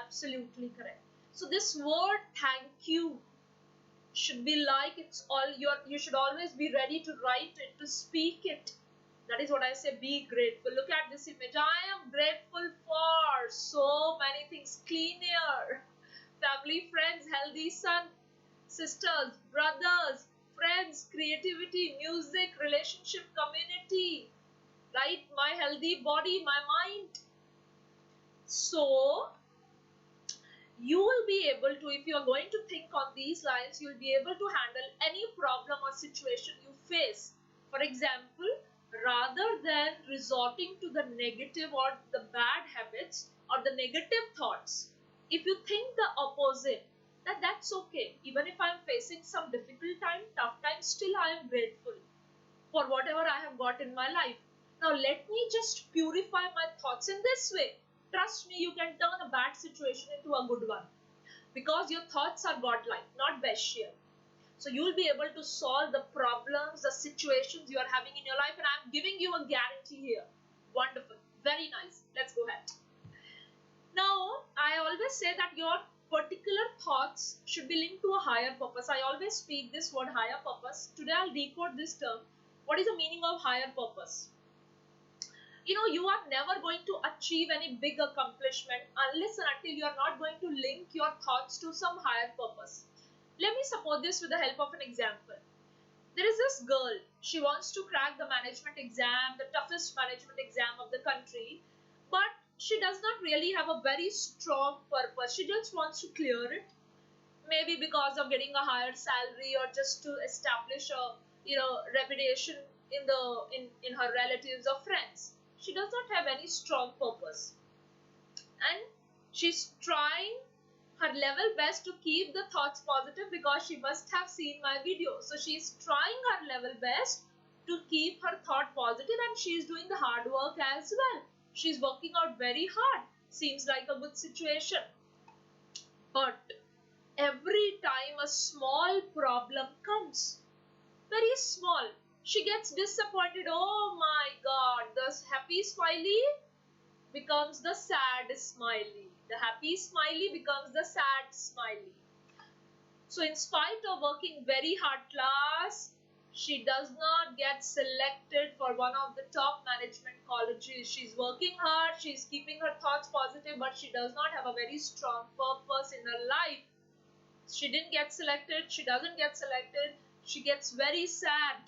Absolutely correct. So this word thank you should be like, it's all you should always be ready to write it, to speak it. That is what I say, be grateful. Look at this image. I am grateful for so many things. Clean air, family, friends, healthy son, sisters, brothers, friends, creativity, music, relationship, community, right? My healthy body, my mind. So you will be able to, if you are going to think on these lines, you will be able to handle any problem or situation you face. For example, rather than resorting to the negative or the bad habits or the negative thoughts, if you think the opposite, that's okay. Even if I am facing some difficult time, tough time, still I am grateful for whatever I have got in my life. Now let me just purify my thoughts in this way. Trust me, you can turn a bad situation into a good one, because your thoughts are godlike, not bestial. So you will be able to solve the problems, the situations you are having in your life, and I am giving you a guarantee here. Wonderful. Very nice. Let's go ahead. Now, I always say that your particular thoughts should be linked to a higher purpose. I always speak this word, higher purpose. Today I'll decode this term. What is the meaning of higher purpose? You are never going to achieve any big accomplishment unless and until you are not going to link your thoughts to some higher purpose. Let me support this with the help of an example. There is this girl. She wants to crack the management exam, the toughest management exam of the country, but she does not really have a very strong purpose. She just wants to clear it, maybe because of getting a higher salary, or just to establish a reputation in her relatives or friends. She does not have any strong purpose, and she's trying her level best to keep the thoughts positive, because she must have seen my video. So she's trying her level best to keep her thought positive, and she's doing the hard work as well. She's working out very hard. Seems like a good situation. But every time a small problem comes, very small, she gets disappointed. Oh my God, the happy smiley becomes the sad smiley. The happy smiley becomes the sad smiley. So in spite of working very hard class, she does not get selected for one of the top management colleges. She's working hard, she's keeping her thoughts positive, but she does not have a very strong purpose in her life. She didn't get selected, she doesn't get selected, she gets very sad.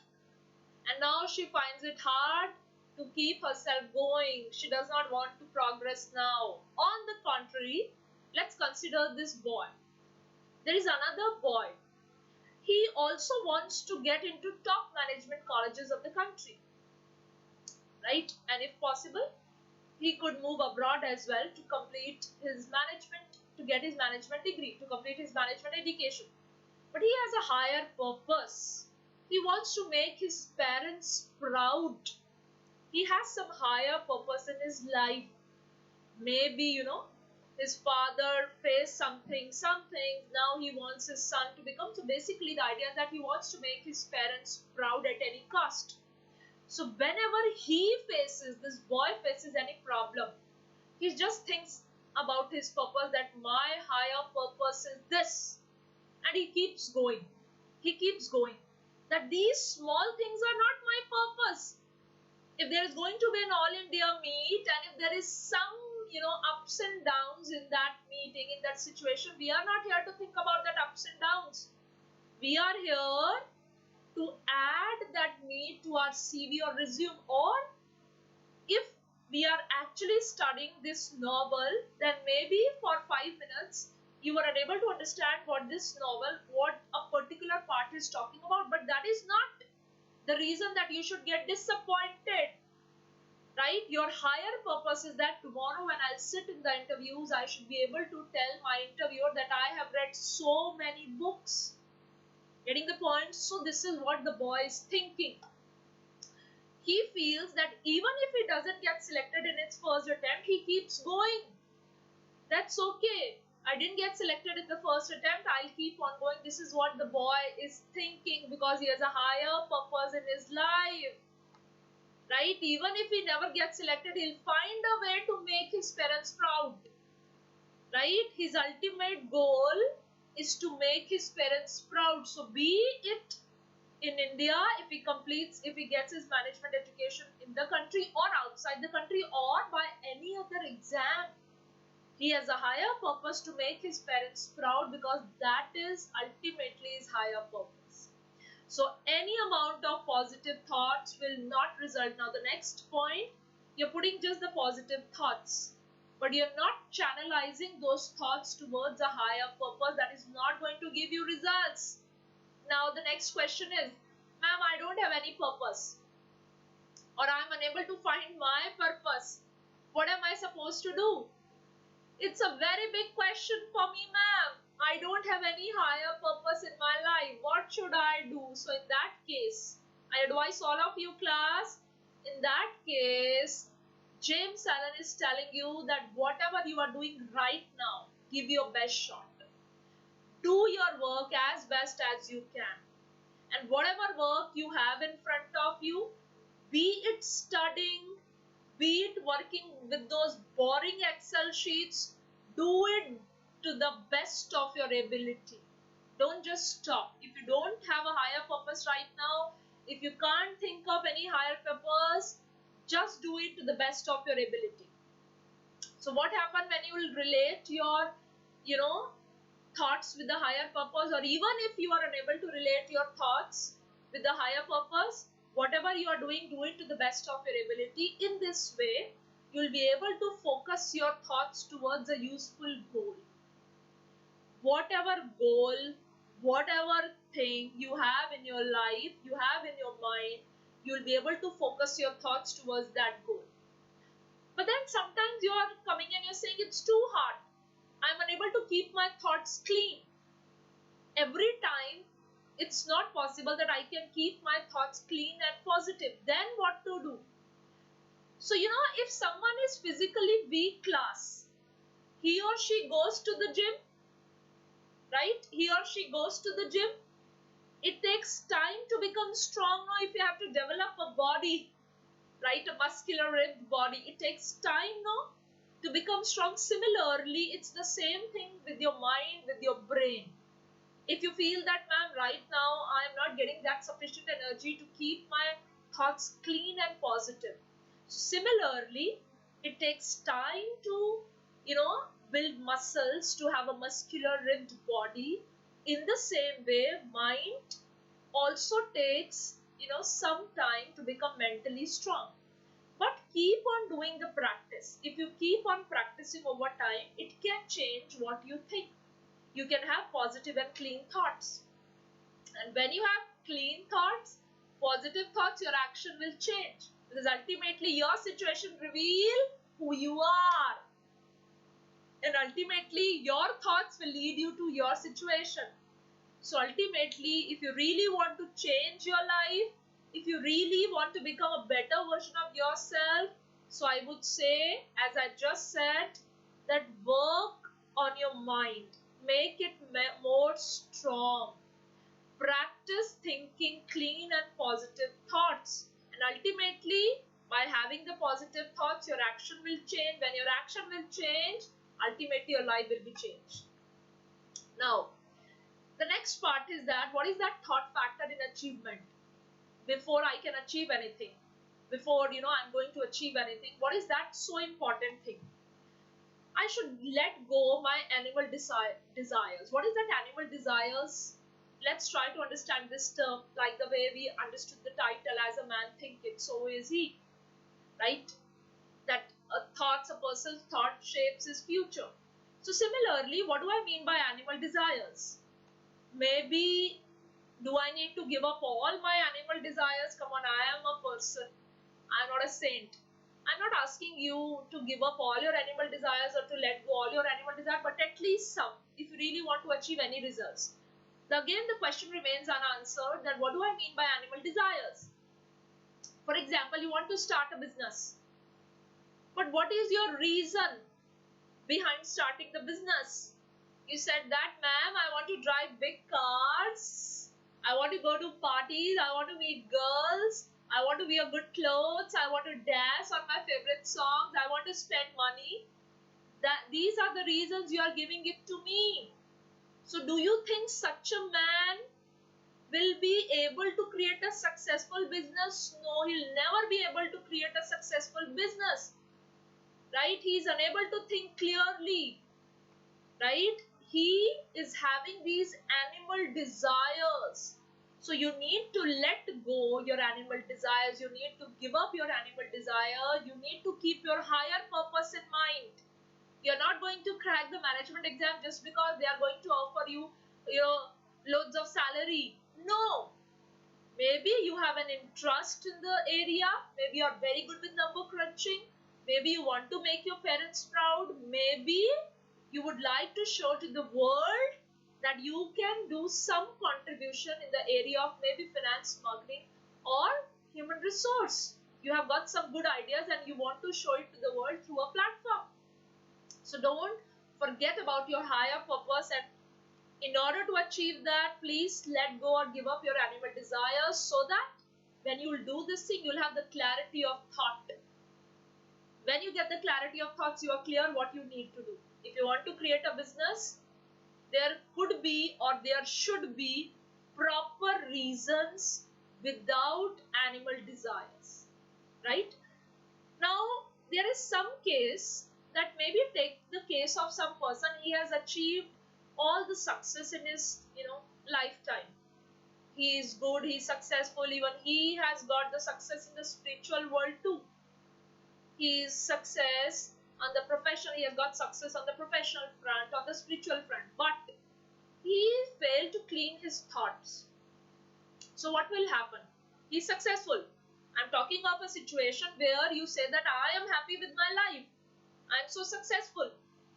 And now she finds it hard to keep herself going. She does not want to progress now. On the contrary, let's consider this boy. There is another boy. He also wants to get into top management colleges of the country, right? And if possible, he could move abroad as well to complete his management, to get his management degree, to complete his management education. But he has a higher purpose. He wants to make his parents proud. He has some higher purpose in his life. Maybe, His father faced something, now he wants his son to become. So basically the idea is that he wants to make his parents proud at any cost. So whenever this boy faces any problem, he just thinks about his purpose, that my higher purpose is this. And he keeps going. That these small things are not my purpose. If there is going to be an all India meet, and if there is some ups and downs in that meeting, in that situation, we are not here to think about that ups and downs. We are here to add that meet to our CV or resume. Or if we are actually studying this novel, then maybe for 5 minutes you are unable to understand what a particular part is talking about, but that is not the reason that you should get disappointed, right? Your higher purpose is that tomorrow when I'll sit in the interviews, I should be able to tell my interviewer that I have read so many books. Getting the point? So this is what the boy is thinking. He feels that even if he doesn't get selected in his first attempt, he keeps going. That's okay. I didn't get selected in the first attempt, I'll keep on going. This is what the boy is thinking, because he has a higher purpose in his life. Right? Even if he never gets selected, he'll find a way to make his parents proud. Right? His ultimate goal is to make his parents proud. So be it in India, if he gets his management education in the country or outside the country, or by any other exam, he has a higher purpose to make his parents proud, because that is ultimately his higher purpose. So any amount of positive thoughts will not result. Now the next point, you're putting just the positive thoughts, but you're not channelizing those thoughts towards a higher purpose. That is not going to give you results. Now the next question is, ma'am, I don't have any purpose, or I'm unable to find my purpose. What am I supposed to do? It's a very big question for me, ma'am. I don't have any higher purpose in my life. What should I do? So in that case, I advise all of you class, in that case, James Allen is telling you that whatever you are doing right now, give your best shot. Do your work as best as you can. And whatever work you have in front of you, be it studying, be it working with those boring Excel sheets, do it to the best of your ability. Don't just stop. If you don't have a higher purpose right now, if you can't think of any higher purpose, just do it to the best of your ability. So what happens when you will relate your, thoughts with the higher purpose, or even if you are unable to relate your thoughts with the higher purpose, whatever you are doing, do it to the best of your ability. In this way, you will be able to focus your thoughts towards a useful goal. Whatever goal, whatever thing you have in your life, you have in your mind, you will be able to focus your thoughts towards that goal. But then sometimes you are coming and you're saying it's too hard. I'm unable to keep my thoughts clean. Every time it's not possible that I can keep my thoughts clean and positive. Then what to do? So, if someone is physically weak class, he or she goes to the gym, right? He or she goes to the gym. It takes time to become strong now. If you have to develop a body, right, a muscular ribbed body, it takes time now to become strong. Similarly, it's the same thing with your mind, with your brain. If you feel that, ma'am, right now I am not getting that sufficient energy to keep my thoughts clean and positive. So similarly, it takes time to, build muscles, to have a muscular ribbed body. In the same way, mind also takes, some time to become mentally strong. But keep on doing the practice. If you keep on practicing over time, it can change what you think. You can have positive and clean thoughts. And when you have clean thoughts, positive thoughts, your action will change. Because ultimately your situation reveal who you are. And ultimately your thoughts will lead you to your situation. So ultimately, if you really want to change your life, if you really want to become a better version of yourself, so I would say, as I just said, that work on your mind, make it more strong. Practice thinking clean and positive thoughts, and ultimately by having the positive thoughts your action will change. When your action will change, ultimately your life will be changed. Now the next part is that what is that thought factor in achievement? Before I can achieve anything, before I'm going to achieve anything, what is that so important thing? I should let go my animal desires. What is that animal desires? Let's try to understand this term like the way we understood the title as a man thinketh, so is he. Right? That a person's thought shapes his future. So similarly, what do I mean by animal desires? Maybe, do I need to give up all my animal desires? Come on, I am a person. I'm not a saint. I'm not asking you to give up all your animal desires or to let go all your animal desires, but at least some, if you really want to achieve any results. Again, the question remains unanswered, that what do I mean by animal desires? For example, you want to start a business. But what is your reason behind starting the business? You said that, ma'am, I want to drive big cars. I want to go to parties. I want to meet girls. I want to wear good clothes. I want to dance on my favorite songs. I want to spend money. These are the reasons you are giving it to me. So do you think such a man will be able to create a successful business? No, he'll never be able to create a successful business. Right? He is unable to think clearly. Right? He is having these animal desires. So you need to let go your animal desires. You need to give up your animal desire. You need to keep your higher purpose in mind. You're not going to crack the management exam just because they are going to offer you, loads of salary. No. Maybe you have an interest in the area. Maybe you're very good with number crunching. Maybe you want to make your parents proud. Maybe you would like to show to the world that you can do some contribution in the area of maybe finance, marketing, or human resource. You have got some good ideas and you want to show it to the world through a platform. So don't forget about your higher purpose, and in order to achieve that, please let go or give up your animal desires, so that when you will do this thing, you'll have the clarity of thought. When you get the clarity of thoughts, you are clear what you need to do. If you want to create a business, there could be or there should be proper reasons without animal desires. Right? Now, there is some case that maybe take the case of some person, he has achieved all the success in his lifetime. He is good, he is successful, even he has got the success in the spiritual world too. He is success on the professional, he has got success on the professional front, on the spiritual front, but he failed to clean his thoughts. So what will happen? He is successful. I'm talking of a situation where you say that I am happy with my life. I'm so successful.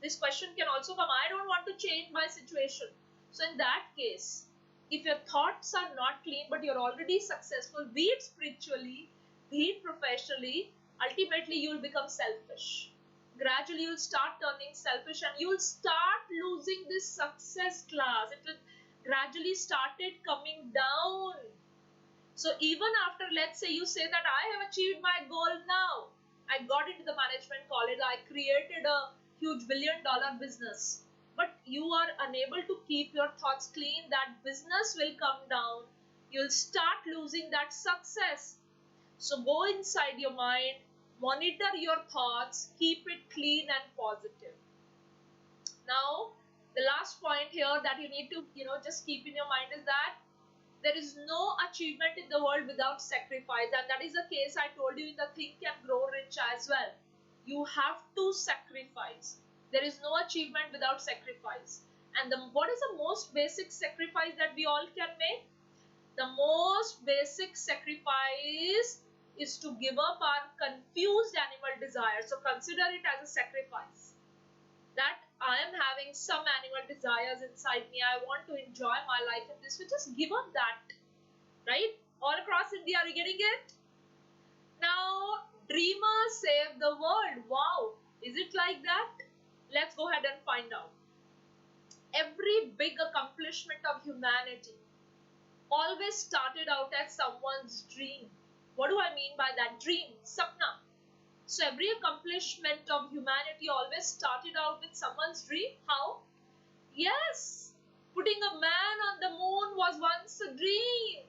This question can also come, I don't want to change my situation. So in that case, if your thoughts are not clean but you're already successful, be it spiritually, be it professionally, ultimately you will become selfish. Gradually you will start turning selfish and you will start losing this success class. It will gradually started coming down. So even after, let's say you say that I have achieved my goal now, I got into the management college, I created a huge billion-dollar business, but you are unable to keep your thoughts clean, that business will come down. You'll start losing that success. So go inside your mind, monitor your thoughts, keep it clean and positive. Now, the last point here that you need to, just keep in your mind is that there is no achievement in the world without sacrifice, and that is the case I told you in the Think and Grow Rich as well. You have to sacrifice. There is no achievement without sacrifice. And what is the most basic sacrifice that we all can make? The most basic sacrifice is to give up our confused animal desires. So consider it as a sacrifice. That I am having some animal desires inside me. I want to enjoy my life in this. So just give up that. Right? All across India, are you getting it? Now, dreamers save the world. Wow. Is it like that? Let's go ahead and find out. Every big accomplishment of humanity always started out as someone's dream. What do I mean by that? Dream, sapna. So every accomplishment of humanity always started out with someone's dream. How? Yes, putting a man on the moon was once a dream.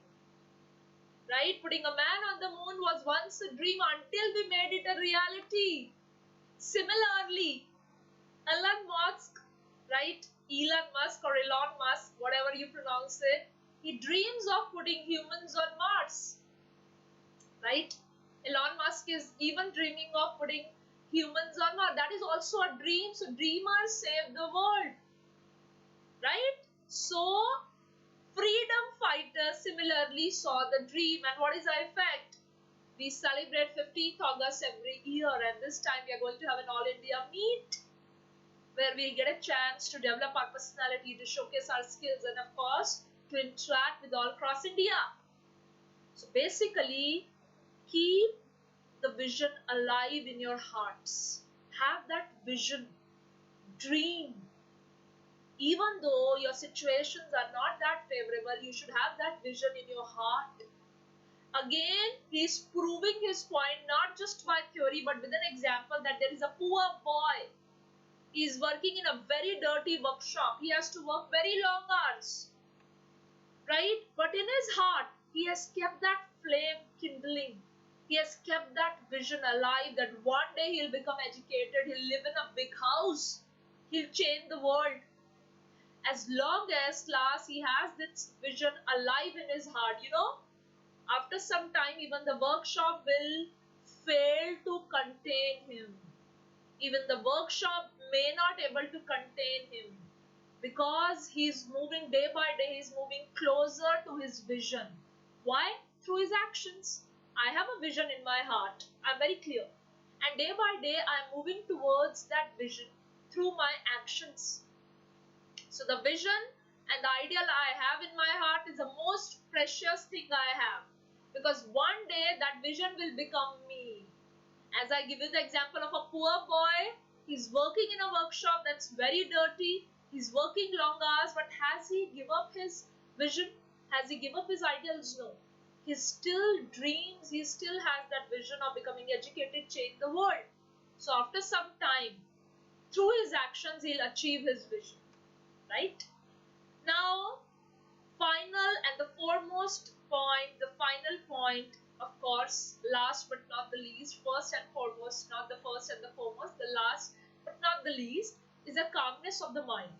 Right? Putting a man on the moon was once a dream until we made it a reality. Similarly, Elon Musk, right? Elon Musk or Elon Musk, whatever you pronounce it, he dreams of putting humans on Mars. Right? Elon Musk is even dreaming of putting humans on Mars. That is also a dream. So dreamers save the world. Right? So freedom fighters similarly saw the dream, and what is the effect? We celebrate 15th August every year, and this time we are going to have an All India meet where we get a chance to develop our personality, to showcase our skills, and of course to interact with all across India. So basically, keep the vision alive in your hearts. Have that vision. Dream. Even though your situations are not that favorable, you should have that vision in your heart. Again, he is proving his point not just by theory but with an example that there is a poor boy. He is working in a very dirty workshop. He has to work very long hours. Right? But in his heart, he has kept that flame kindling. He has kept that vision alive that one day he'll become educated, he'll live in a big house, he'll change the world. As long as class, he has this vision alive in his heart, after some time, even the workshop will fail to contain him. Even the workshop may not able to contain him because he's moving day by day, he's moving closer to his vision. Why? Through his actions. I have a vision in my heart. I'm very clear. And day by day, I'm moving towards that vision through my actions. So the vision and the ideal I have in my heart is the most precious thing I have. Because one day that vision will become me. As I give you the example of a poor boy, he's working in a workshop that's very dirty. He's working long hours, but has he given up his vision? Has he given up his ideals? No. He still dreams, he still has that vision of becoming educated, change the world. So after some time, through his actions, he'll achieve his vision. Right? Now, final and the foremost point, the final point, of course, last but not the least, first and foremost, not the first and the foremost, the last but not the least, is the calmness of the mind.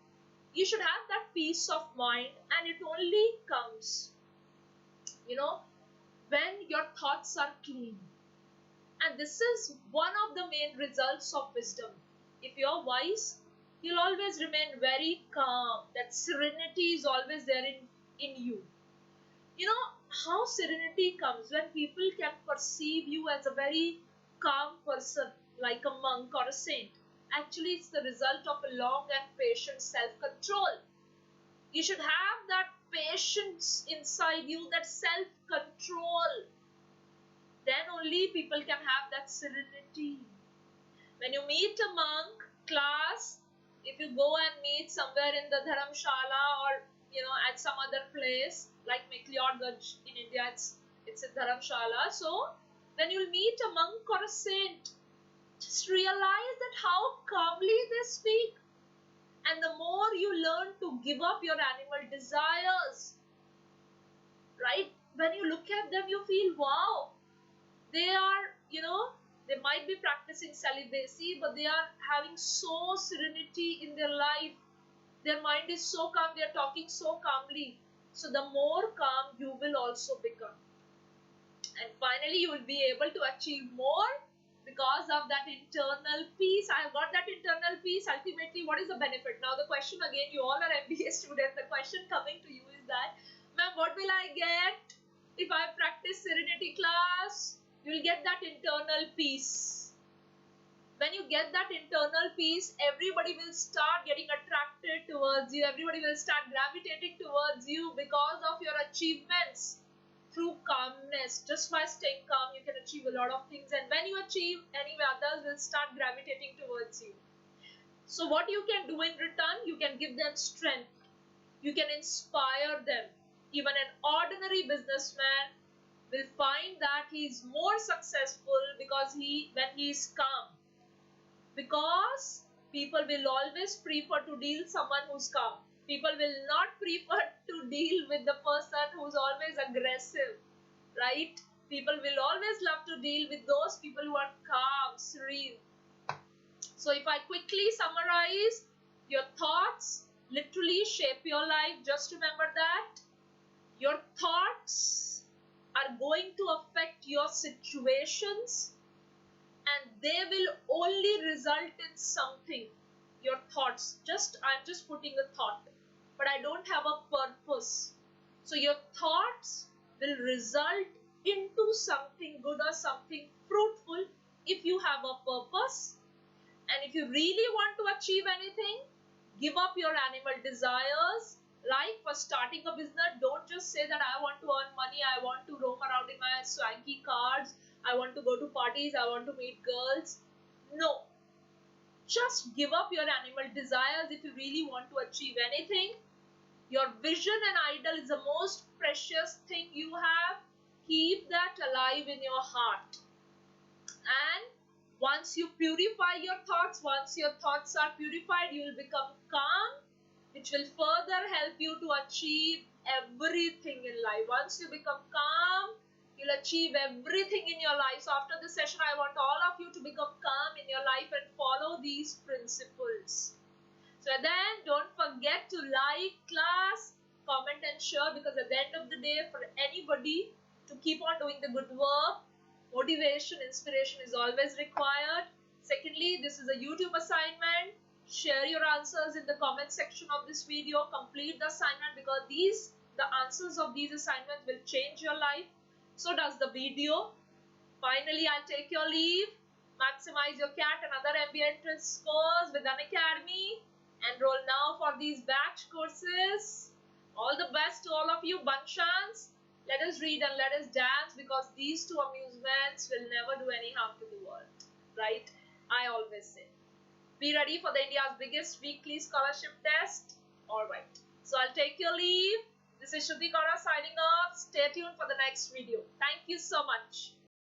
You should have that peace of mind, and it only comes, when your thoughts are clean. And this is one of the main results of wisdom. If you're wise, you'll always remain very calm. That serenity is always there in you. You know how serenity comes? When people can perceive you as a very calm person, like a monk or a saint. Actually, it's the result of a long and patient self-control. You should have that patience inside you, that self-control. Then only people can have that serenity. When you meet a monk, class, if you go and meet somewhere in the Dharamshala or at some other place like McLeodganj in India, it's in Dharamshala. So when you'll meet a monk or a saint, just realize that how calmly they speak. And the more you learn to give up your animal desires, right? When you look at them, you feel, wow, they are, they might be practicing celibacy, but they are having so serenity in their life. Their mind is so calm, they are talking so calmly. So the more calm you will also become. And finally, you will be able to achieve more because of that internal peace. I have got that internal peace. Ultimately, what is the benefit? Now the question again, you all are MBA students. The question coming to you is that, ma'am, what will I get if I practice serenity class? You will get that internal peace. When you get that internal peace, everybody will start getting attracted towards you. Everybody will start gravitating towards you because of your achievements. Through calmness, just by staying calm, you can achieve a lot of things. And when you achieve, anyway, others will start gravitating towards you. So what you can do in return, you can give them strength. You can inspire them. Even an ordinary businessman will find that he is more successful because when he is calm. Because people will always prefer to deal someone who's calm. People will not prefer to deal with the person who's always aggressive, right? People will always love to deal with those people who are calm, serene. So if I quickly summarize, your thoughts literally shape your life. Just remember that. Your thoughts are going to affect your situations, and they will only result in something. Your thoughts, I'm just putting a thought, but I don't have a purpose. So your thoughts will result into something good or something fruitful if you have a purpose. And if you really want to achieve anything, give up your animal desires. Like for starting a business, don't just say that I want to earn money, I want to roam around in my swanky cars, I want to go to parties, I want to meet girls. No. Just give up your animal desires if you really want to achieve anything. Your vision and ideal is the most precious thing you have. Keep that alive in your heart. And once you purify your thoughts, once your thoughts are purified, you will become calm, which will further help you to achieve everything in life. Once you become calm, you'll achieve everything in your life. So after this session, I want all of you to become calm in your life and follow these principles. So then, don't forget to like class, comment and share, because at the end of the day, for anybody to keep on doing the good work, motivation, inspiration is always required. Secondly, this is a YouTube assignment. Share your answers in the comment section of this video. Complete the assignment, because the answers of these assignments will change your life. So does the video. Finally, I'll take your leave. Maximize your CAT and other MBA entrance scores with Unacademy. Enroll now for these batch courses. All the best to all of you. Bunchans. Let us read and let us dance, because these two amusements will never do any harm to the world, right? I always say. Be ready for the India's biggest weekly scholarship test. Alright. So I'll take your leave. This is Shruti Kaura signing off. Stay tuned for the next video. Thank you so much.